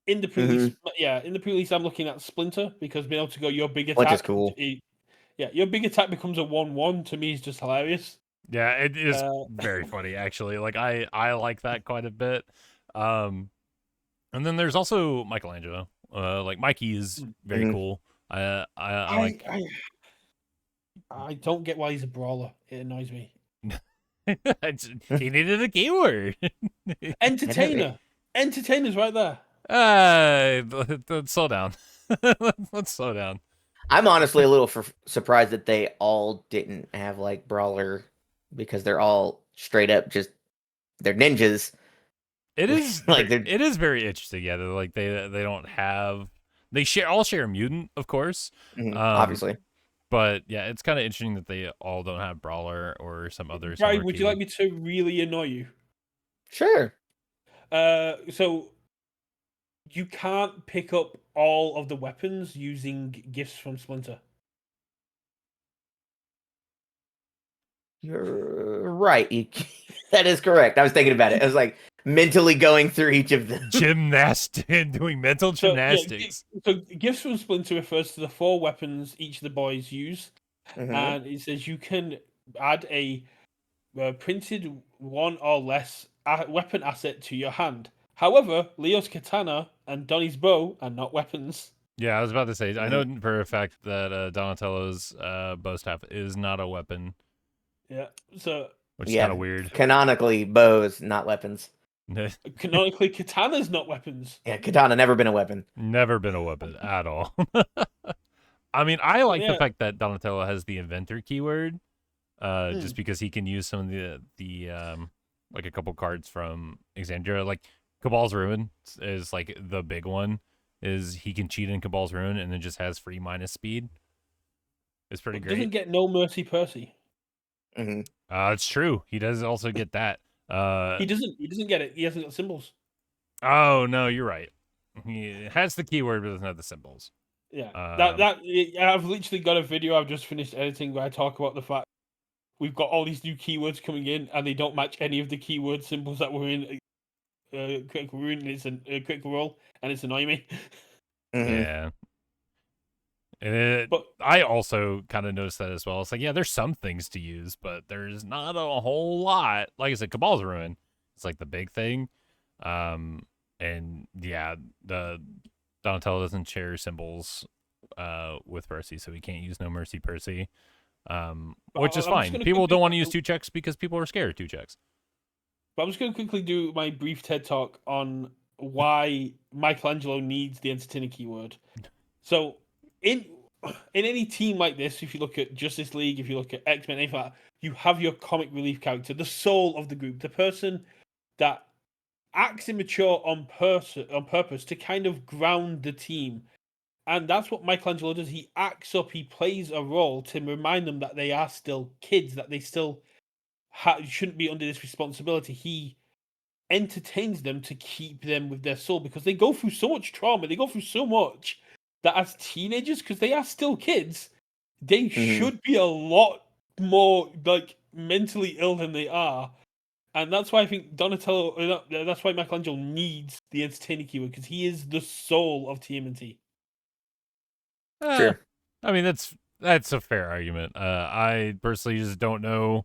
In the pre-release, in the pre-release, I'm looking at Splinter because being able to go your big attack. Which is cool. Your big attack becomes a 1/1. To me, is just hilarious. Yeah, it is very funny actually. Like I like that quite a bit. And then there's also Michelangelo. Like Mikey is very cool. I like. I don't get why he's a brawler. It annoys me. He needed a keyword. Entertainer. Entertainer's right there. Let's slow down. Let's slow down. I'm honestly a little surprised that they all didn't have like brawler because they're all straight up just they're ninjas. It is like it is very interesting. Yeah, they're like they don't have they all share mutant, of course. Obviously. But yeah, it's kind of interesting that they all don't have brawler or some other. Right, would you like me to really annoy you? Sure. So you can't pick up all of the weapons using gifts from Splinter. You're right. That is correct. I was thinking about it. I was like mentally going through each of them. Doing mental gymnastics. So gifts from Splinter refers to the 4 weapons each of the boys use. And it says you can add a printed 1 or less weapon asset to your hand. However, Leo's katana and Donnie's bow are not weapons. Yeah, I was about to say, I know for a fact that Donatello's bow staff is not a weapon. Yeah, so... Which is kind of weird. Canonically, bows, not weapons. Canonically, katana's not weapons. Yeah, katana never been a weapon. Never been a weapon at all. I mean, I like the fact that Donatello has the inventor keyword, just because he can use some of the like a couple cards from Exandria, like Cabal's Ruin is like the big one. Is he can cheat in Cabal's Ruin and then just has free minus speed. It's pretty great. Doesn't get no mercy Percy. It's true. He does also get that. He doesn't get it. He hasn't got symbols. Oh no, you're right. He has the keyword but doesn't have the symbols. Yeah, I've literally got a video I've just finished editing where I talk about the fact we've got all these new keywords coming in and they don't match any of the keyword symbols that were in Critical Rune. It's a Critical Role, and it's annoying me. Yeah. But I also kind of noticed that as well. It's like, yeah, there's some things to use, but there's not a whole lot. Like I said, Cabal's Ruin, it's like the big thing. And yeah, the Donatello doesn't share symbols with Percy, so he can't use No Mercy Percy. Which is I'm just fine. gonna People quickly don't want to use 2-checks because people are scared of 2-checks. But I'm just going to quickly do my brief TED talk on why Michelangelo needs the entertaining keyword. So, in any team like this, if you look at Justice League, if you look at X-Men, anything like that, you have your comic relief character, the soul of the group, the person that acts immature on purpose to kind of ground the team. And that's what Michelangelo does. He acts up, he plays a role to remind them that they are still kids, that they still shouldn't be under this responsibility. He entertains them to keep them with their soul because they go through so much trauma, they go through so much that as teenagers, because they are still kids, they should be a lot more like mentally ill than they are. And that's why I think Donatello, that's why Michelangelo needs the entertaining keyword, because he is the soul of TMNT. Sure. I mean, that's a fair argument. I personally just don't know.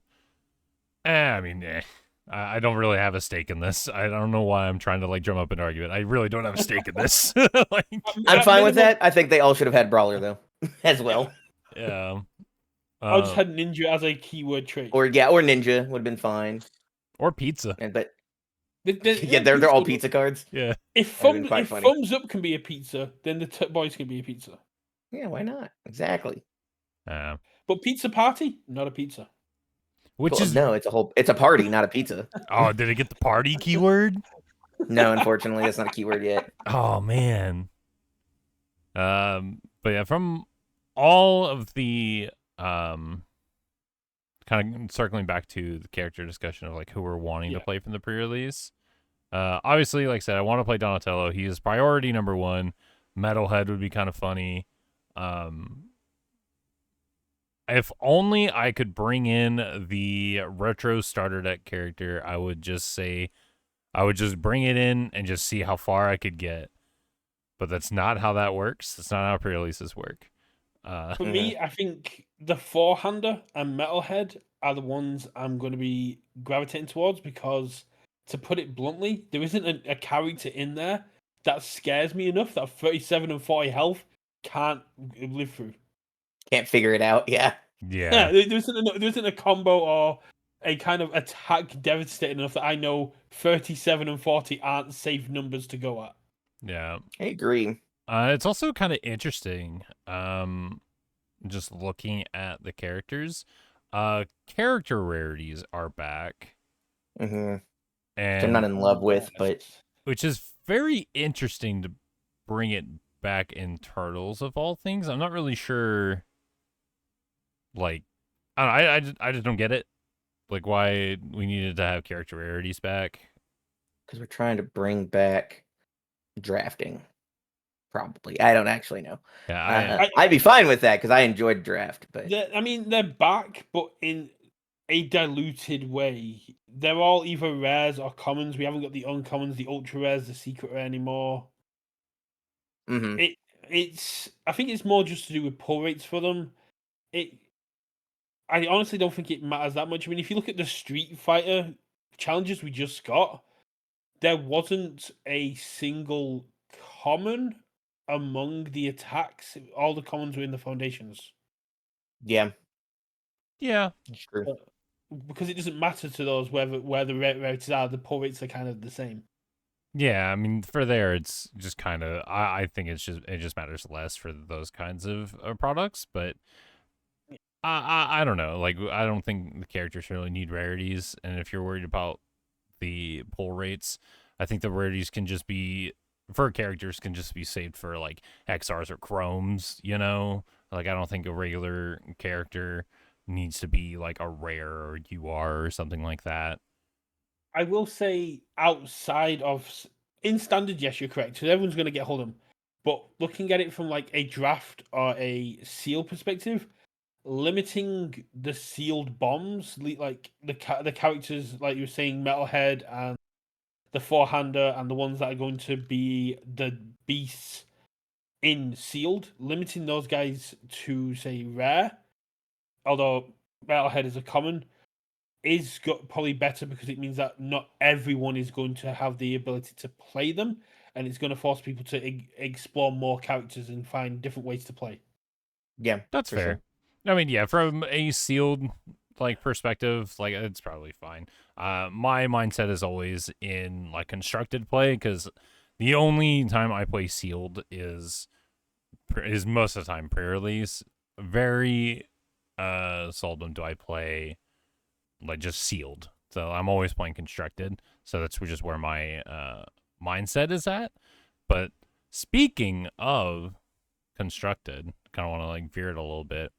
I mean, I don't really have a stake in this. I don't know why I'm trying to like drum up an argument. I really don't have a stake in this. Like, I'm fine with that. I think they all should have had Brawler though, as well. yeah. I just had Ninja as a keyword trait. Or Ninja would have been fine. Or pizza. But Yeah, they're all pizza cards. Yeah. If That'd been quite funny. thumbs up can be a pizza, then the boys can be a pizza. Yeah, why not? Exactly. But pizza party, not a pizza. Which is no, it's a party, not a pizza. Oh, did it get the party keyword? No, unfortunately, that's not a keyword yet. Oh man. But yeah, from all of the kind of circling back to the character discussion of like who we're wanting to play from the pre-release. Obviously, like I said, I want to play Donatello. He is priority number 1. Metalhead would be kind of funny. If only I could bring in the retro starter deck character, I would just bring it in and just see how far I could get. But that's not how that works. That's not how pre-releases work. For me, I think the Four-Hander and Metalhead are the ones I'm going to be gravitating towards because, to put it bluntly, there isn't a character in there that scares me enough that 37 and 40 health can't live through. Can't figure it out. Yeah. Yeah. There isn't a combo or a kind of attack devastating enough that I know 37 and 40 aren't safe numbers to go at. Yeah. I agree. It's also kind of interesting. Just looking at the characters, character rarities are back. And And I'm not in love with, but which is very interesting to bring it back in Turtles of all things. I'm not really sure. Like, I just don't get it. Like, why we needed to have character rarities back? Because we're trying to bring back drafting. Probably, I don't actually know. Yeah, I'd be fine with that because I enjoyed draft. But they're back, but in a diluted way. They're all either rares or commons. We haven't got the uncommons, the ultra rares, the secret rare anymore. I think it's more just to do with pull rates for them. I honestly don't think it matters that much. I mean, if you look at the Street Fighter challenges we just got, there wasn't a single common among the attacks. All the commons were in the foundations. Yeah. Sure. Because it doesn't matter to those where the rarities are. The pull rates are kind of the same. Yeah, I mean, for there, it's just kind of. I think it just matters less for those kinds of products, but I don't know. Like, I don't think the characters really need rarities, and if you're worried about the pull rates, I think the rarities can just be for characters can just be saved for like XRs or chromes. You know, like I don't think a regular character needs to be like a rare or UR or something like that. I will say outside of in standard, yes, you're correct. So everyone's going to get hold of them. But looking at it from like a draft or a seal perspective, limiting the sealed bombs, like the characters, like you were saying, Metalhead and the Four-Hander and the ones that are going to be the beasts in sealed, limiting those guys to say rare, although Metalhead is a common, is probably better because it means that not everyone is going to have the ability to play them, and it's going to force people to explore more characters and find different ways to play. Yeah, that's fair. Sure. I mean, yeah, from a sealed like perspective, like it's probably fine. My mindset is always in like constructed play because the only time I play sealed is most of the time pre-release. Very seldom do I play like just sealed. So I'm always playing constructed. So that's just where my mindset is at. But speaking of constructed, kind of want to like veer it a little bit.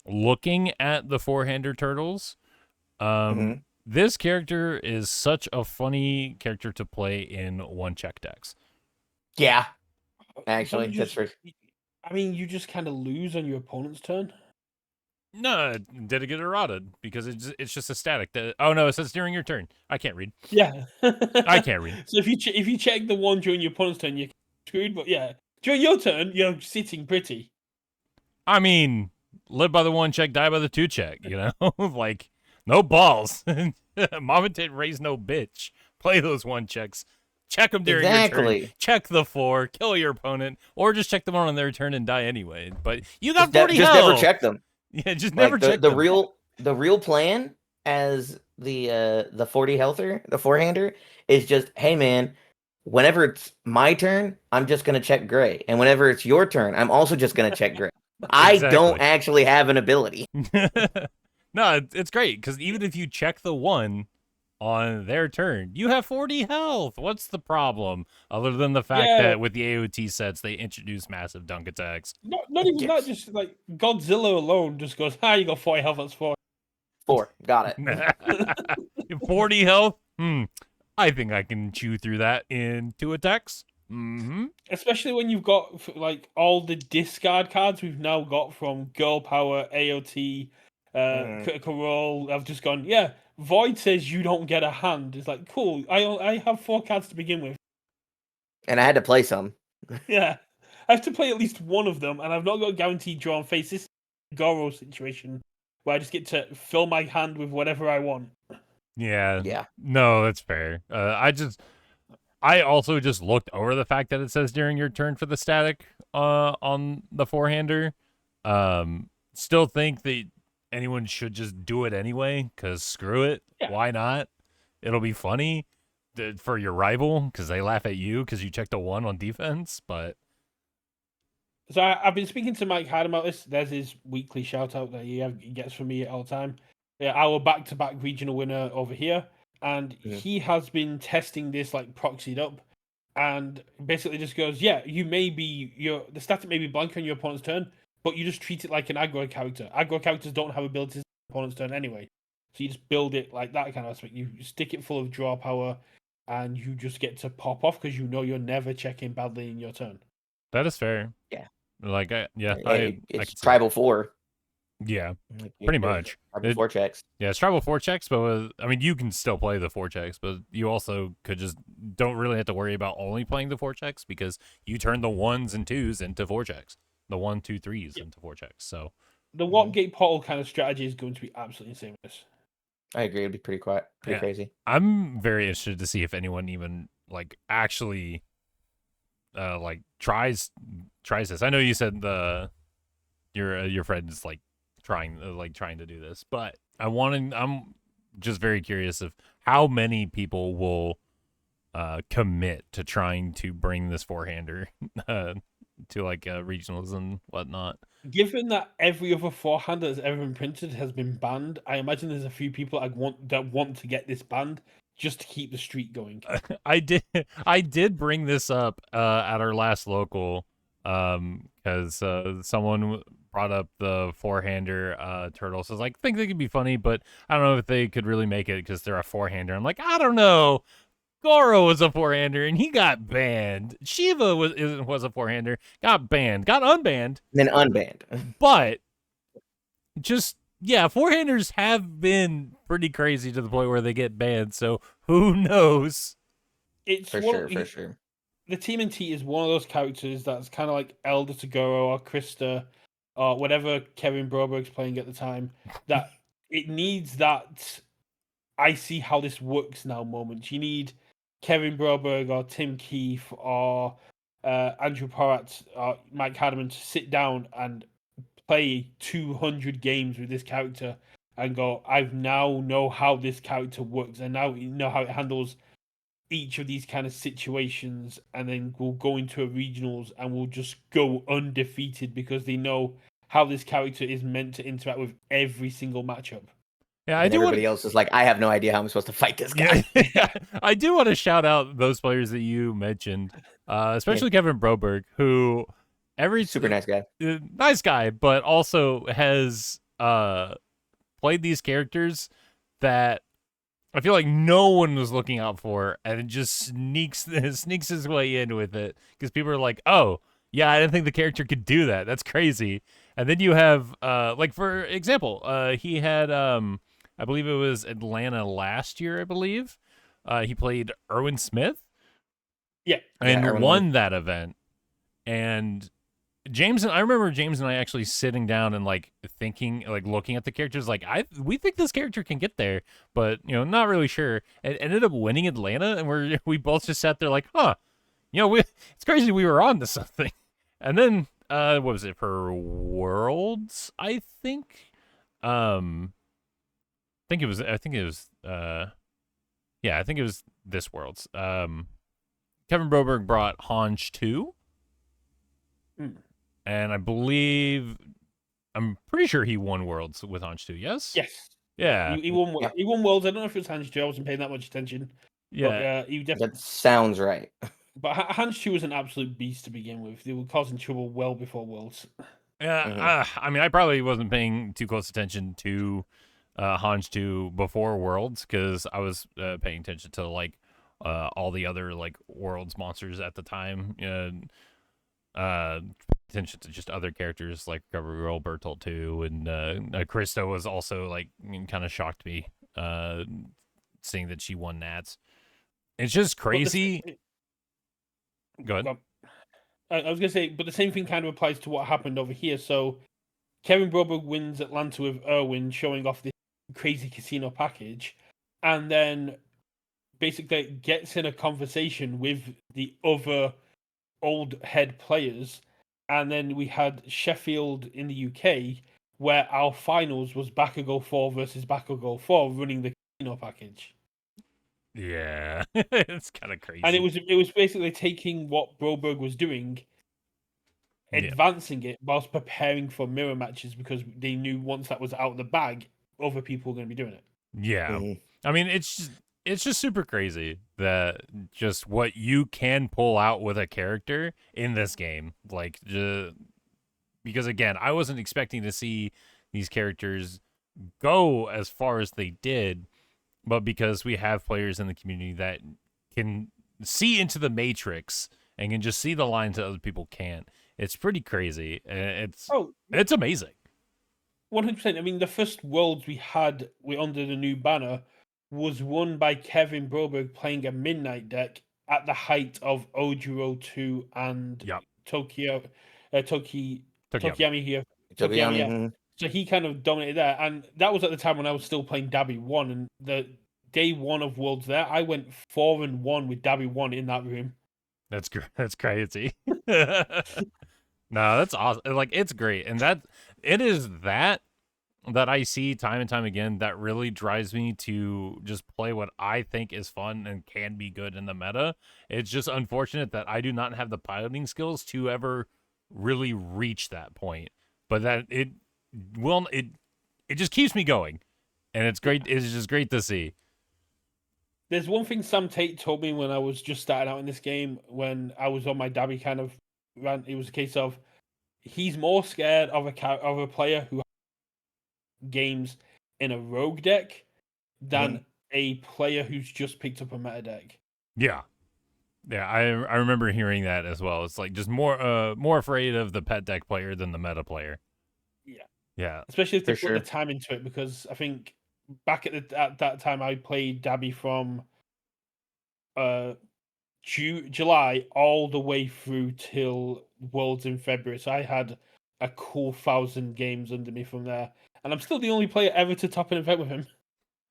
Looking at the four-hander turtles, Mhm. this character is such a funny character to play in one check decks. Yeah, But actually, you that's just, for I mean, you just kind of lose on your opponent's turn. No, did it get eroded because it's just a static. Oh no, it says during your turn. I can't read. Yeah. I can't read. So if you check the one during your opponent's turn, you're screwed. But yeah, during your turn, you're sitting pretty. I mean, live by the one check, die by the two check. You know, like no balls. Mom and didn't raise no bitch. Play those one checks. Check them during your turn. exactly. Check the four. Kill your opponent, or just check them on their turn and die anyway. But you got 40 Just never health. check them. Yeah, just never Like check them. the real plan as the 40 healther, the four-hander, is just, hey man, whenever it's my turn, I'm just gonna check gray. And whenever it's your turn, I'm also just gonna check gray. I don't Exactly. actually have an ability. No, it's great because even if you check the one on their turn, you have 40 health. What's the problem? Other than the fact Yeah. that with the AOT sets, they introduce massive dunk attacks. Not even that. Yes. Just like Godzilla alone just goes, "Ah, you got 40 health. That's 4." 4. Got it. 40 health? I think I can chew through that in 2 attacks. Especially when you've got like all the discard cards we've now got from Girl Power, AOT, Mhm. Critical Role. I've just gone, yeah. Void says you don't get a hand. It's like, cool. I have 4 cards to begin with. And I had to play some. Yeah, I have to play at least one of them, and I've not got a guaranteed draw on face. This is a Goro situation where I just get to fill my hand with whatever I want. Yeah. Yeah. No, that's fair. I also just looked over the fact that it says during your turn for the static on the four-hander. Still think that anyone should just do it anyway, because screw it. Yeah. Why not? It'll be funny for your rival, because they laugh at you because you checked a 1 on defense, but... So I've been speaking to Mike Hyde about this. There's his weekly shout out that he gets from me all the time. Yeah, our back-to-back regional winner over here, and Mhm. he has been testing this like proxied up, and basically just goes, yeah, the static may be blank on your opponent's turn, but you just treat it like an aggro character. Aggro characters don't have abilities on your opponent's turn anyway, so you just build it like that kind of aspect. You stick it full of draw power, and you just get to pop off because you know you're never checking badly in your turn. That is fair. Yeah. Like, I It's can see tribal 4. that. Yeah, Like, pretty you're much. tribal 4 checks. Yeah, it's tribal 4 checks, but I mean, you can still play the 4 checks, but you also could just don't really have to worry about only playing the 4 checks because you turn the 1s and 2s into 4 checks, the 1, 2, 3s into 4 checks. So The warp gate portal kind of strategy is going to be absolutely insane with this. I agree. It'd be pretty quiet, pretty Yeah. crazy. I'm very interested to see if anyone even like actually like tries this. I know you said your friend is like trying to do this, but I'm just very curious of how many people will commit to trying to bring this four-hander to like regionals and whatnot. Given that every other four-hander that's ever been printed has been banned, I imagine there's a few people that want to get this banned just to keep the streak going. I did bring this up at our last local because someone brought up the four-hander turtles. So I was like, I think they could be funny, but I don't know if they could really make it because they're a four-hander. I'm like, I don't know. Goro was a four-hander and he got banned. Shiva was a four-hander, got banned, got unbanned, Then unbanned. but just yeah, four-handers have been pretty crazy to the point where they get banned. So who knows? It's For one, sure. The TMNT is one of those characters that's kind of like Elder to Goro or Krista or whatever Kevin Broberg's playing at the time. That it needs that I see how this works now moment. You need Kevin Broberg or Tim Keefe or Andrew Porat or Mike Hardiman to sit down and play 200 games with this character and go, I've now know how this character works, and now you know how it handles each of these kind of situations, and then we'll go into a regionals and we'll just go undefeated because they know how this character is meant to interact with every single matchup. Yeah, I And do want. everybody else is like, I have no idea how I'm supposed to fight this guy. Yeah, I do want to shout out those players that you mentioned, especially Kevin Broberg, who Super nice guy. nice guy, but also has played these characters that I feel like no one was looking out for, and it just sneaks his way in with it because people are like, "Oh, yeah, I didn't think the character could do that. That's crazy." And then you have, like for example, he had, I believe it was Atlanta last year. I believe he played Erwin Smith, and won that event. And I remember James and I actually sitting down and like thinking, like looking at the characters, like we think this character can get there, but not really sure. It ended up winning Atlanta, and we both just sat there like, huh, it's crazy we were on to something. And then what was it for Worlds? I think it was this Worlds. Kevin Broberg brought Hanj 2. And I'm pretty sure he won Worlds with Hanj 2, yes? Yes. Yeah. He won Worlds. I don't know if it was Hanj 2. I wasn't paying that much attention. Yeah. But, he definitely... That sounds right. But Hanj 2 was an absolute beast to begin with. They were causing trouble well before Worlds. Yeah. I mean, I probably wasn't paying too close attention to Hanj 2 before Worlds because I was paying attention to like all the other like Worlds monsters at the time. Attention to just other characters like Gabriel Bertolt too, and Krista was also like kind of shocked me seeing that she won Nats. It's just crazy. Go ahead. I was gonna say, but the same thing kind of applies to what happened over here. So Kevin Broberg wins Atlanta with Erwin, showing off this crazy casino package, and then basically gets in a conversation with the other old head players. And then we had Sheffield in the UK, where our finals was Bakugo 4 versus Bakugo 4 running the casino package. Yeah, it's kind of crazy. And it was basically taking what Broberg was doing, advancing it whilst preparing for mirror matches because they knew once that was out of the bag, other people were going to be doing it. Yeah. I mean, it's just super crazy that just what you can pull out with a character in this game. Like, because again, I wasn't expecting to see these characters go as far as they did, but because we have players in the community that can see into the matrix and can just see the lines that other people can't, it's pretty crazy. It's amazing. 100%. I mean, the first Worlds we had under the new banner was won by Kevin Broberg playing a Midnight deck at the height of Ojiro 2 and Tokiyami here. Tokiyami. So he kind of dominated there. And that was at the time when I was still playing Dabby 1. And the day one of Worlds there, I went 4-1 with Dabby 1 in that room. That's crazy. No, that's awesome. Like, it's great. And it is that I see time and time again that really drives me to just play what I think is fun and can be good in the meta. It's just unfortunate that I do not have the piloting skills to ever really reach that point. But that it just keeps me going. And it's great. It's just great to see. There's one thing Sam Tate told me when I was just starting out in this game, when I was on my Dabby kind of rant. It was a case of he's more scared of a player who games in a rogue deck than a player who's just picked up a meta deck. Yeah, I remember hearing that as well. It's like just more afraid of the pet deck player than the meta player. Yeah, especially if they put the time into it, because I think back at that time I played Dabby from July all the way through till Worlds in February, so I had a cool 1,000 games under me from there. And I'm still the only player ever to top an event with him.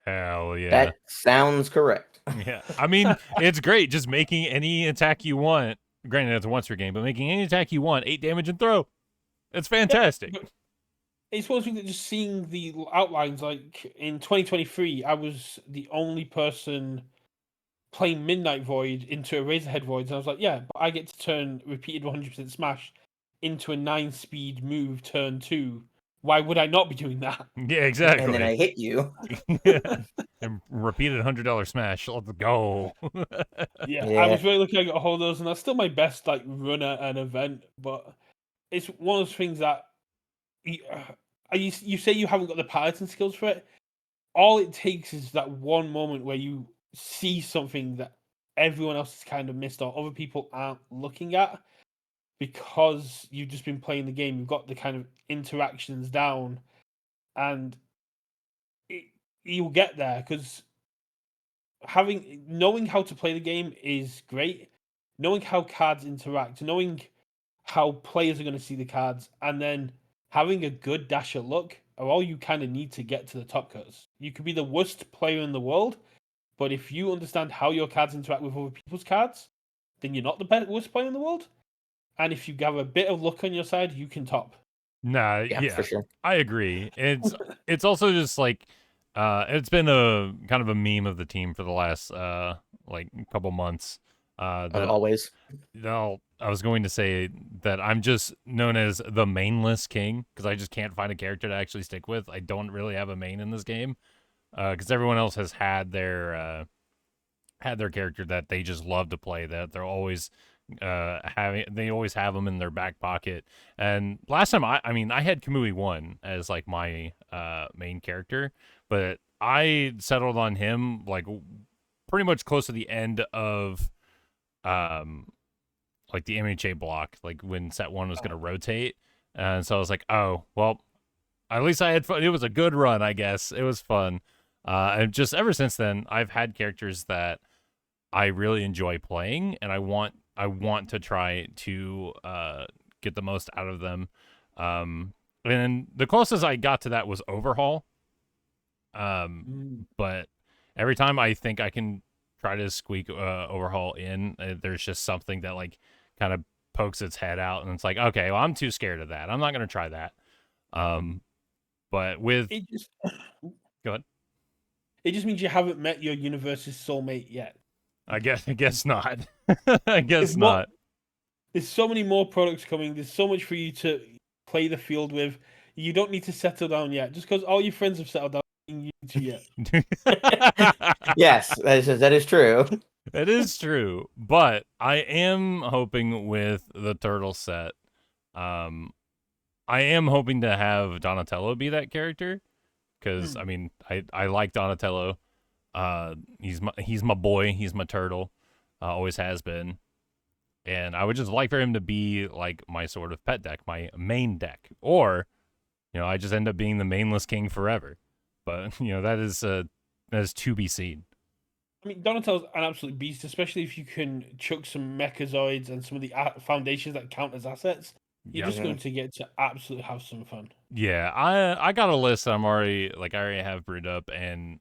Hell yeah. That sounds correct. Yeah. I mean, it's great just making any attack you want. Granted, it's a once per game, but making any attack you want, 8 damage and throw. It's fantastic. it's one thing that just seeing the outlines. Like in 2023, I was the only person playing Midnight Void into a Razorhead Void, and I was like, yeah, but I get to turn repeated 100% smash into a 9-speed move turn 2. Why would I not be doing that? Yeah, And then exactly. I hit you. And repeated $100 smash. Let's go. Yeah, I Yeah. was very lucky I got a hold of those, and that's still my best like run at an event. But it's one of those things that you say you haven't got the piloting skills for it. All it takes is that one moment where you see something that everyone else has kind of missed or other people aren't looking at, because you've just been playing the game. You've got the kind of interactions down, and you'll get there because knowing how to play the game is great. Knowing how cards interact, knowing how players are going to see the cards, and then having a good dash of luck are all you kind of need to get to the top cuts. You could be the worst player in the world, but if you understand how your cards interact with other people's cards, then you're not the worst player in the world. And if you have a bit of luck on your side, you can top. Nah, Yeah, for sure. I agree. It's also just like it's been a kind of a meme of the team for the last like couple months. That Always. no, I was going to say that I'm just known as the mainless king because I just can't find a character to actually stick with. I don't really have a main in this game because everyone else has had their character that they just love to play, that they're always they always have them in their back pocket. And last time I mean I had Kamui 1 as like my main character, but I settled on him like pretty much close to the end of like the MHA block, like when set 1 was going to rotate. And so I was like, oh well, at least I had fun. It was a good run, I guess. It was fun. And just ever since then, I've had characters that I really enjoy playing, and I want to try to get the most out of them. And the closest I got to that was Overhaul. But every time I think I can try to squeak Overhaul in, there's just something that like kind of pokes its head out, and it's like, okay, well, I'm too scared of that. I'm not gonna try that. But with It just go ahead. it just means you haven't met your Universus soulmate yet. I guess not. I guess There's more- not. There's so many more products coming. There's so much for you to play the field with. You don't need to settle down yet. Just because all your friends have settled down, you need to yet. Yes, that is true. It is true, but I am hoping with the turtle set, I am hoping to have Donatello be that character, because I mean, I like Donatello. He's my boy. He's my turtle. Always has been, and I would just like for him to be like my sort of pet deck, my main deck, or I just end up being the mainless king forever. But that is to be seen. I mean, Donatello's an absolute beast, especially if you can chuck some Mechazoids and some of the foundations that count as assets. You're just going to get to absolutely have some fun. Yeah, I got a list that I already have brewed up, and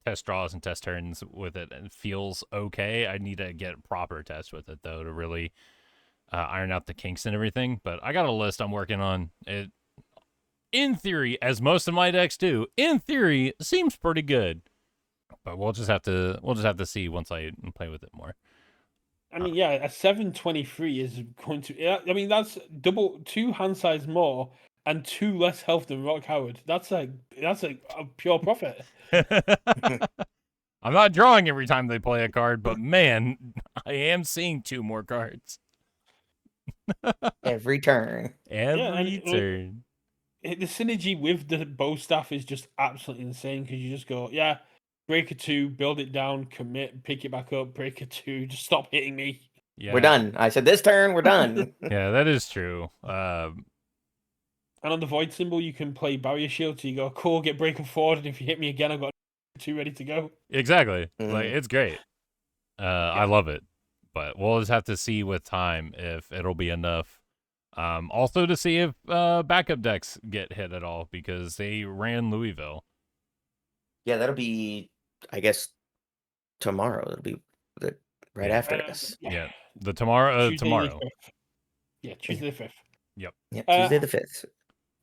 test draws and test turns with it, and it feels okay. I need to get proper tests with it though to really iron out the kinks and everything. But I got a list I'm working on. It, in theory, as most of my decks do, in theory, seems pretty good. But we'll just have to see once I play with it more. I mean, yeah, a 723 is going to. I mean, that's 2 hand size more and 2 less health than Rock Howard. That's a pure profit. I'm not drawing every time they play a card, but man, I am seeing 2 more cards Every turn. every turn. The synergy with the bow staff is just absolutely insane because you just go, yeah, break a 2, build it down, commit, pick it back up, break a 2, just stop hitting me. Yeah. We're done. I said this turn, we're done. Yeah, that is true. And on the void symbol, you can play barrier shield. So you go, cool, get breaking forward, and if you hit me again, I've got 2 ready to go. Exactly. Mhm. Like, it's great. I love it. But we'll just have to see with time if it'll be enough. Also to see if backup decks get hit at all, because they ran Louisville. Yeah, that'll be, I guess, tomorrow. It'll be right after this. Yeah. The tomorrow. Tuesday Tomorrow. The 5th. Yeah, Tuesday the 5th. Yep. Yeah, Tuesday the 5th.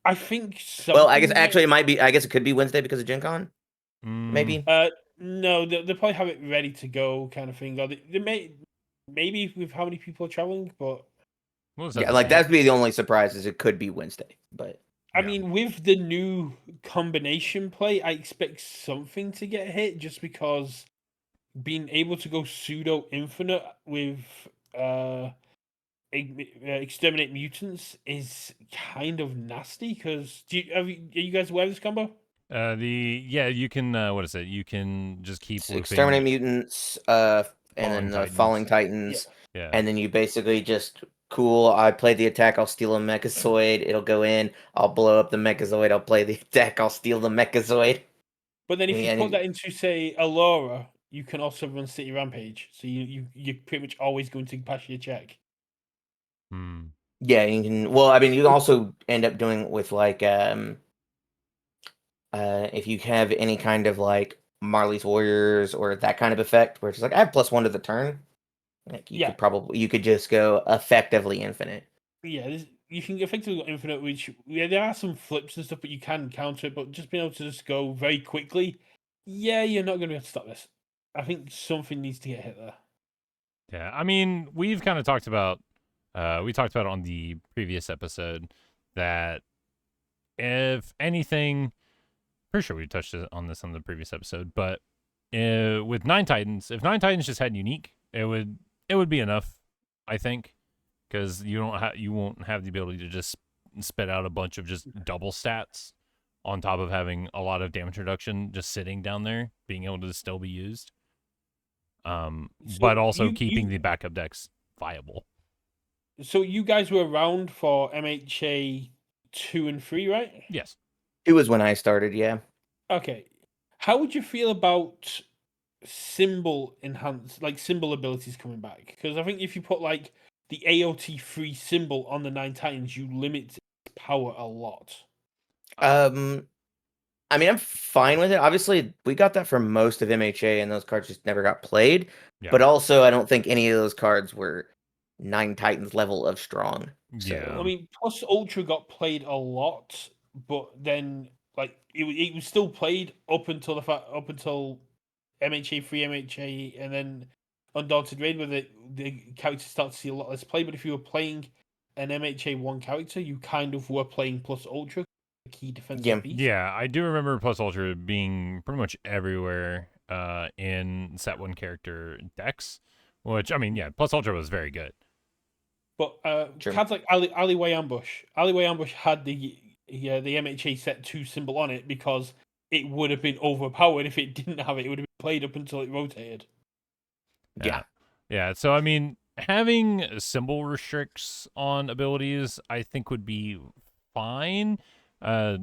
I think Well, I guess something actually might. it might be. I guess it could be Wednesday because of Gen Con. Mm, Maybe. No, they'll probably have it ready to go, kind of thing. Or they may, maybe with how many people are traveling, but we'll just have Yeah, to like see. that'd be the only surprise is it could be Wednesday, but I Yeah. mean, with the new combination play, I expect something to get hit just because being able to go pseudo infinite with uh, exterminate mutants is kind of nasty. Because are you guys aware of this combo? You can you can you can just keep it's Exterminate looping Mutants, and Falling then the Falling Titans. Yeah. Titans, Yeah. and then you basically just cool. I play the attack. I'll steal a Mechazoid. It'll go in. I'll blow up the Mechazoid. I'll play the attack. I'll steal the Mechazoid. But then if you put And that into say Allura, you can also run City Rampage. So you're pretty much always going to pass your check. Hmm. yeah, you can. Well, I mean, you can also end up doing it with like if you have any kind of like Marley's Warriors or that kind of effect, where it's like I have +1 to the turn. Like Yeah, you could just go effectively infinite. yeah. You can effectively go infinite, which there are some flips and stuff, but you can counter it. But just being able to just go very quickly, yeah, you're not going to be able to stop this. I think something needs to get hit there. Yeah. I mean, we've kind of talked about we talked about on the previous episode that if anything, pretty sure we touched on this on the previous episode, but with Nine Titans, if Nine Titans just had unique, it would be enough, I think, because you won't have the ability to just spit out a bunch of just double stats on top of having a lot of damage reduction just sitting down there, being able to still be used. But So also keeping the backup decks viable. so you guys were around for MHA 2 and 3, right? Yes. It was when I started, yeah. Okay. How would you feel about symbol abilities coming back? Because I think if you put like the AOT free symbol on the Nine Titans, you limit its power a lot. Um, I mean, I'm fine with it. Obviously, we got that for most of MHA, and those cards just never got played. Yeah. But also, I don't think any of those cards were Nine Titans level of strong. Yeah. I mean, plus Ultra got played a lot, but then like it was still played up until MHA 3, MHA, and then Undaunted Raid, where the characters start to see a lot less play. But if you were playing an MHA 1 character, you kind of were playing plus Ultra, a key defensive Yeah. piece. Yeah, I do remember Plus Ultra being pretty much everywhere in set one character decks, which I mean, yeah, Plus Ultra was very good. But Sure. cards like Alleyway Ambush. Alleyway Ambush had the MHA set 2 symbol on it because it would have been overpowered if it didn't have it. It would have been played up until it rotated. Yeah. Yeah, so I mean, having symbol restricts on abilities, I think would be fine. Uh,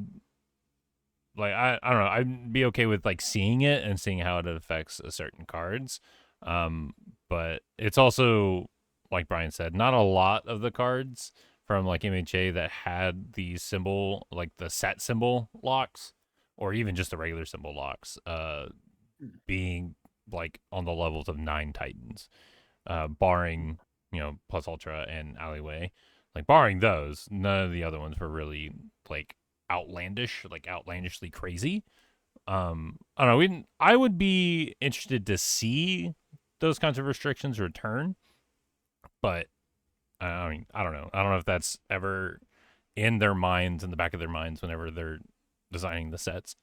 like I don't know, I'd be okay with like seeing it and seeing how it affects certain cards. But it's also like Brian said, not a lot of the cards from like MHA that had the symbol, like the set symbol locks, or even just the regular symbol locks, being like on the levels of Nine Titans, barring Plus Ultra and Alleyway. Like barring those, none of the other ones were really like outlandishly crazy. I don't know. I would be interested to see those kinds of restrictions return, but I mean, I don't know. I don't know if that's ever in their minds, in the back of their minds, whenever they're designing the sets.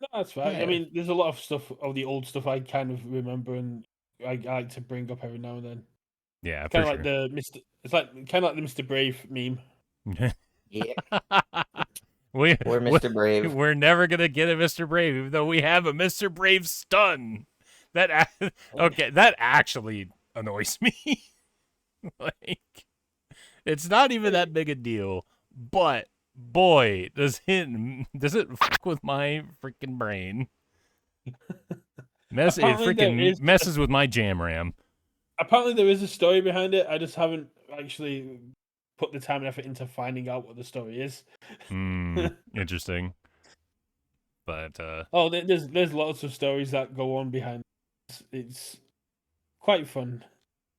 No, that's fine. I Yeah. mean, there's a lot of stuff of the old stuff I kind of remember and I like to bring up every now and then. Yeah, Kind for of like sure. the Mr. It's like kind of like the Mr. Brave meme. Yeah. we, Or we Mr. Brave. we're never gonna get a Mr. Brave, even though we have a Mr. Brave stun. Okay, that actually annoys me. Like, it's not even that big a deal, but boy, does it fuck with my freaking brain. It Apparently there freaking is messes with my jam ram. apparently there is a story behind it. I just haven't actually put the time and effort into finding out what the story is. Interesting. But Oh, there's lots of stories that go on behind. It's quite fun.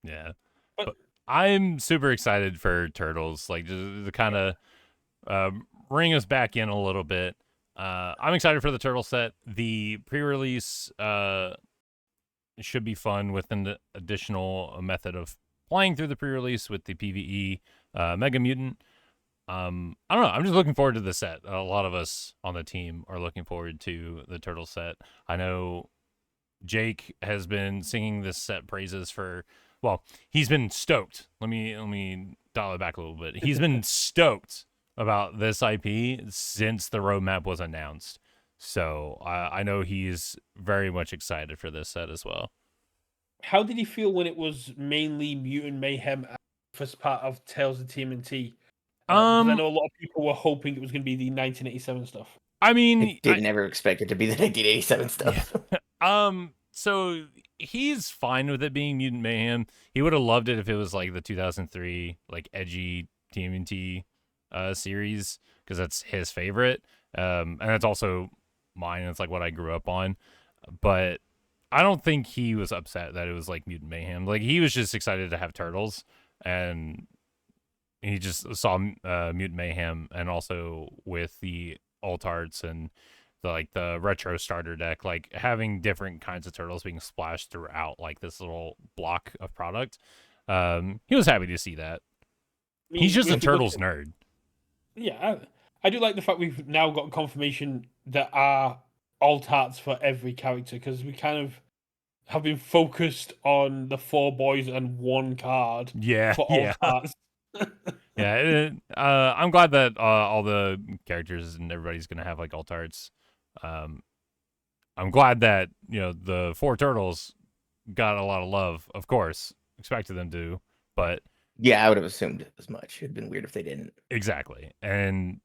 yeah. But But I'm super excited for Turtles, like just the kind of ring us back in a little bit. I'm excited for the turtle set. The pre-release should be fun with an additional method of playing through the pre-release with the PvE Mega Mutant. I don't know. I'm just looking forward to the set. A lot of us on the team are looking forward to the turtle set. I know Jake has been singing this set praises for. Well, he's been stoked. Let me dial it back a little bit. He's been stoked about this IP since the roadmap was announced. So I know he's very much excited for this set as well. How did he feel when it was mainly Mutant Mayhem as the first part of Tales of TMNT? Because I know a lot of people were hoping it was going to be the 1987 stuff. I mean, I did never expect it to be the 1987 stuff. Yeah. So he's fine with it being Mutant Mayhem. He would have loved it if it was like the 2003 like edgy TMNT series, because that's his favorite. And that's also mine. It's like what I grew up on. But I don't think he was upset that it was like Mutant Mayhem. Like, he was just excited to have turtles, and he just saw Mutant Mayhem, and also with the alt arts and the retro starter deck, like having different kinds of turtles being splashed throughout like this little block of product. He was happy to see that. He's just a turtles nerd. Yeah, I do like the fact we've now got confirmation that are alt arts for every character, because we kind of have been focused on the 4 boys and 1 card for alt arts. Yeah, I'm glad that all the characters and everybody's gonna have like alt arts. I'm glad that the 4 turtles got a lot of love. Of course, expected them to, but yeah, I would have assumed as much. It'd been weird if they didn't. Exactly, and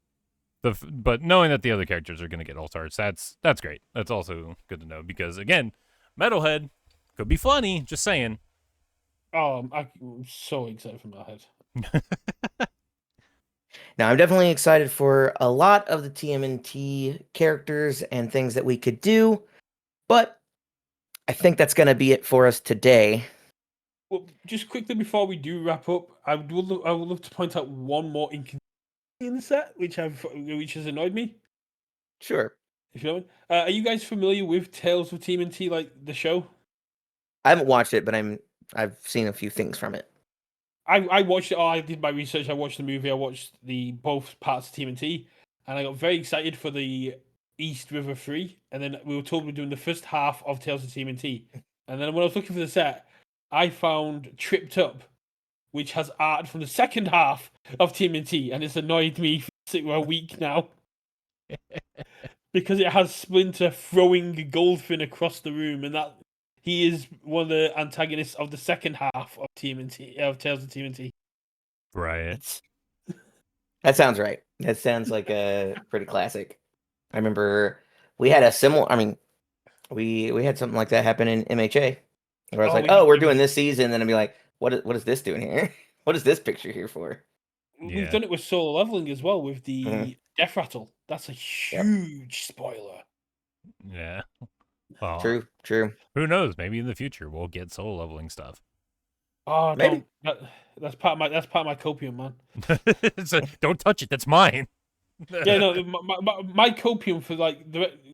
but knowing that the other characters are gonna get alt arts, that's great. That's also good to know, because again, Metalhead could be funny. Just saying. Oh, I'm so excited for Metalhead. Now, I'm definitely excited for a lot of the TMNT characters and things that we could do, but I think that's going to be it for us today. Well, just quickly before we do wrap up, I would love to point out one more inconsistency in the set, which has annoyed me. Sure. If you know, are you guys familiar with Tales of TMNT, like the show? I haven't watched it, but I've seen a few things from it. I watched it. I did my research. I watched the movie. I watched both parts of TMNT, and I got very excited for the East River 3. And then we were told we're doing the first half of Tales of TMNT. And then when I was looking for the set, I found Tripped Up, which has art from the second half of TMNT, and it's annoyed me for a week now. Because it has Splinter throwing a goldfin across the room, and that he is one of the antagonists of the second half of TMNT, of Tales of TMNT. Right. That sounds right. That sounds like a pretty classic. I remember we had a similar. I mean, we had something like that happen in MHA, where I was we're doing this season, and then I'd be like, what is this doing here? What is this picture here for? We've done it with solo leveling as well, with the Death Rattle. That's a huge spoiler. Yeah. Well, true. Who knows? Maybe in the future we'll get solo leveling stuff. Oh, maybe. That's part of my copium, man. Don't touch it. That's mine. Yeah, no, my copium for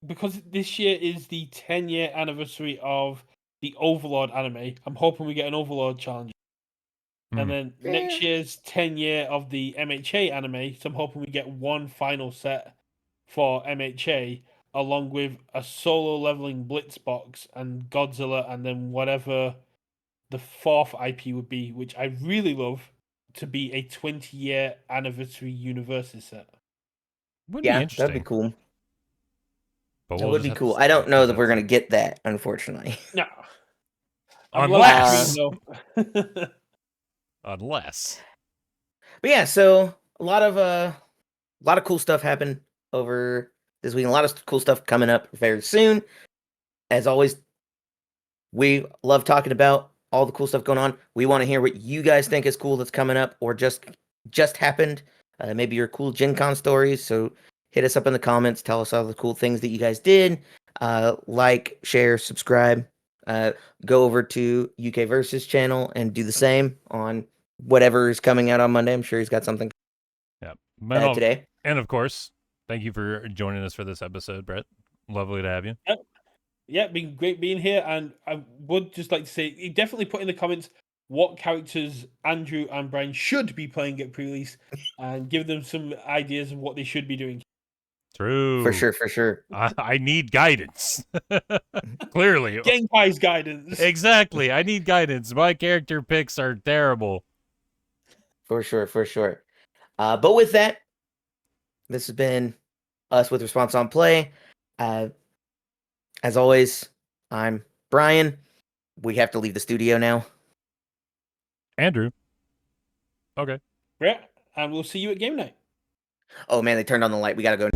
because this year is the 10-year anniversary of the Overlord anime. I'm hoping we get an Overlord challenge. And then next year's 10-year of the MHA anime, so I'm hoping we get one final set for MHA, along with a solo leveling Blitz box and Godzilla, and then whatever the 4th IP would be, which I really love, to be a 20-year anniversary Universus set. Would be interesting. That'd be cool. But that would be cool. I don't know that we're going to get that, unfortunately. No. Unless. Unless. But yeah, so a lot of cool stuff happened over this week. A lot of cool stuff coming up very soon. As always, we love talking about all the cool stuff going on. We want to hear what you guys think is cool that's coming up or just happened. Maybe your cool Gen Con stories. So hit us up in the comments. Tell us all the cool things that you guys did. Like, share, subscribe. Go over to UKVersus channel and do the same on whatever is coming out on Monday. I'm sure he's got something today. And of course, thank you for joining us for this episode, Brett. Lovely to have you. Yeah, been great being here, and I would just like to say, definitely put in the comments what characters Andrew and Bryan should be playing at pre-release, and give them some ideas of what they should be doing. True. For sure, for sure. I need guidance. Clearly. Genkai's guidance. Exactly. I need guidance. My character picks are terrible. For sure, for sure. But with that, this has been us with Response on Play. As always, I'm Bryan. We have to leave the studio now. Andrew. Okay. Yeah, and we'll see you at game night. Oh man, they turned on the light. We gotta go.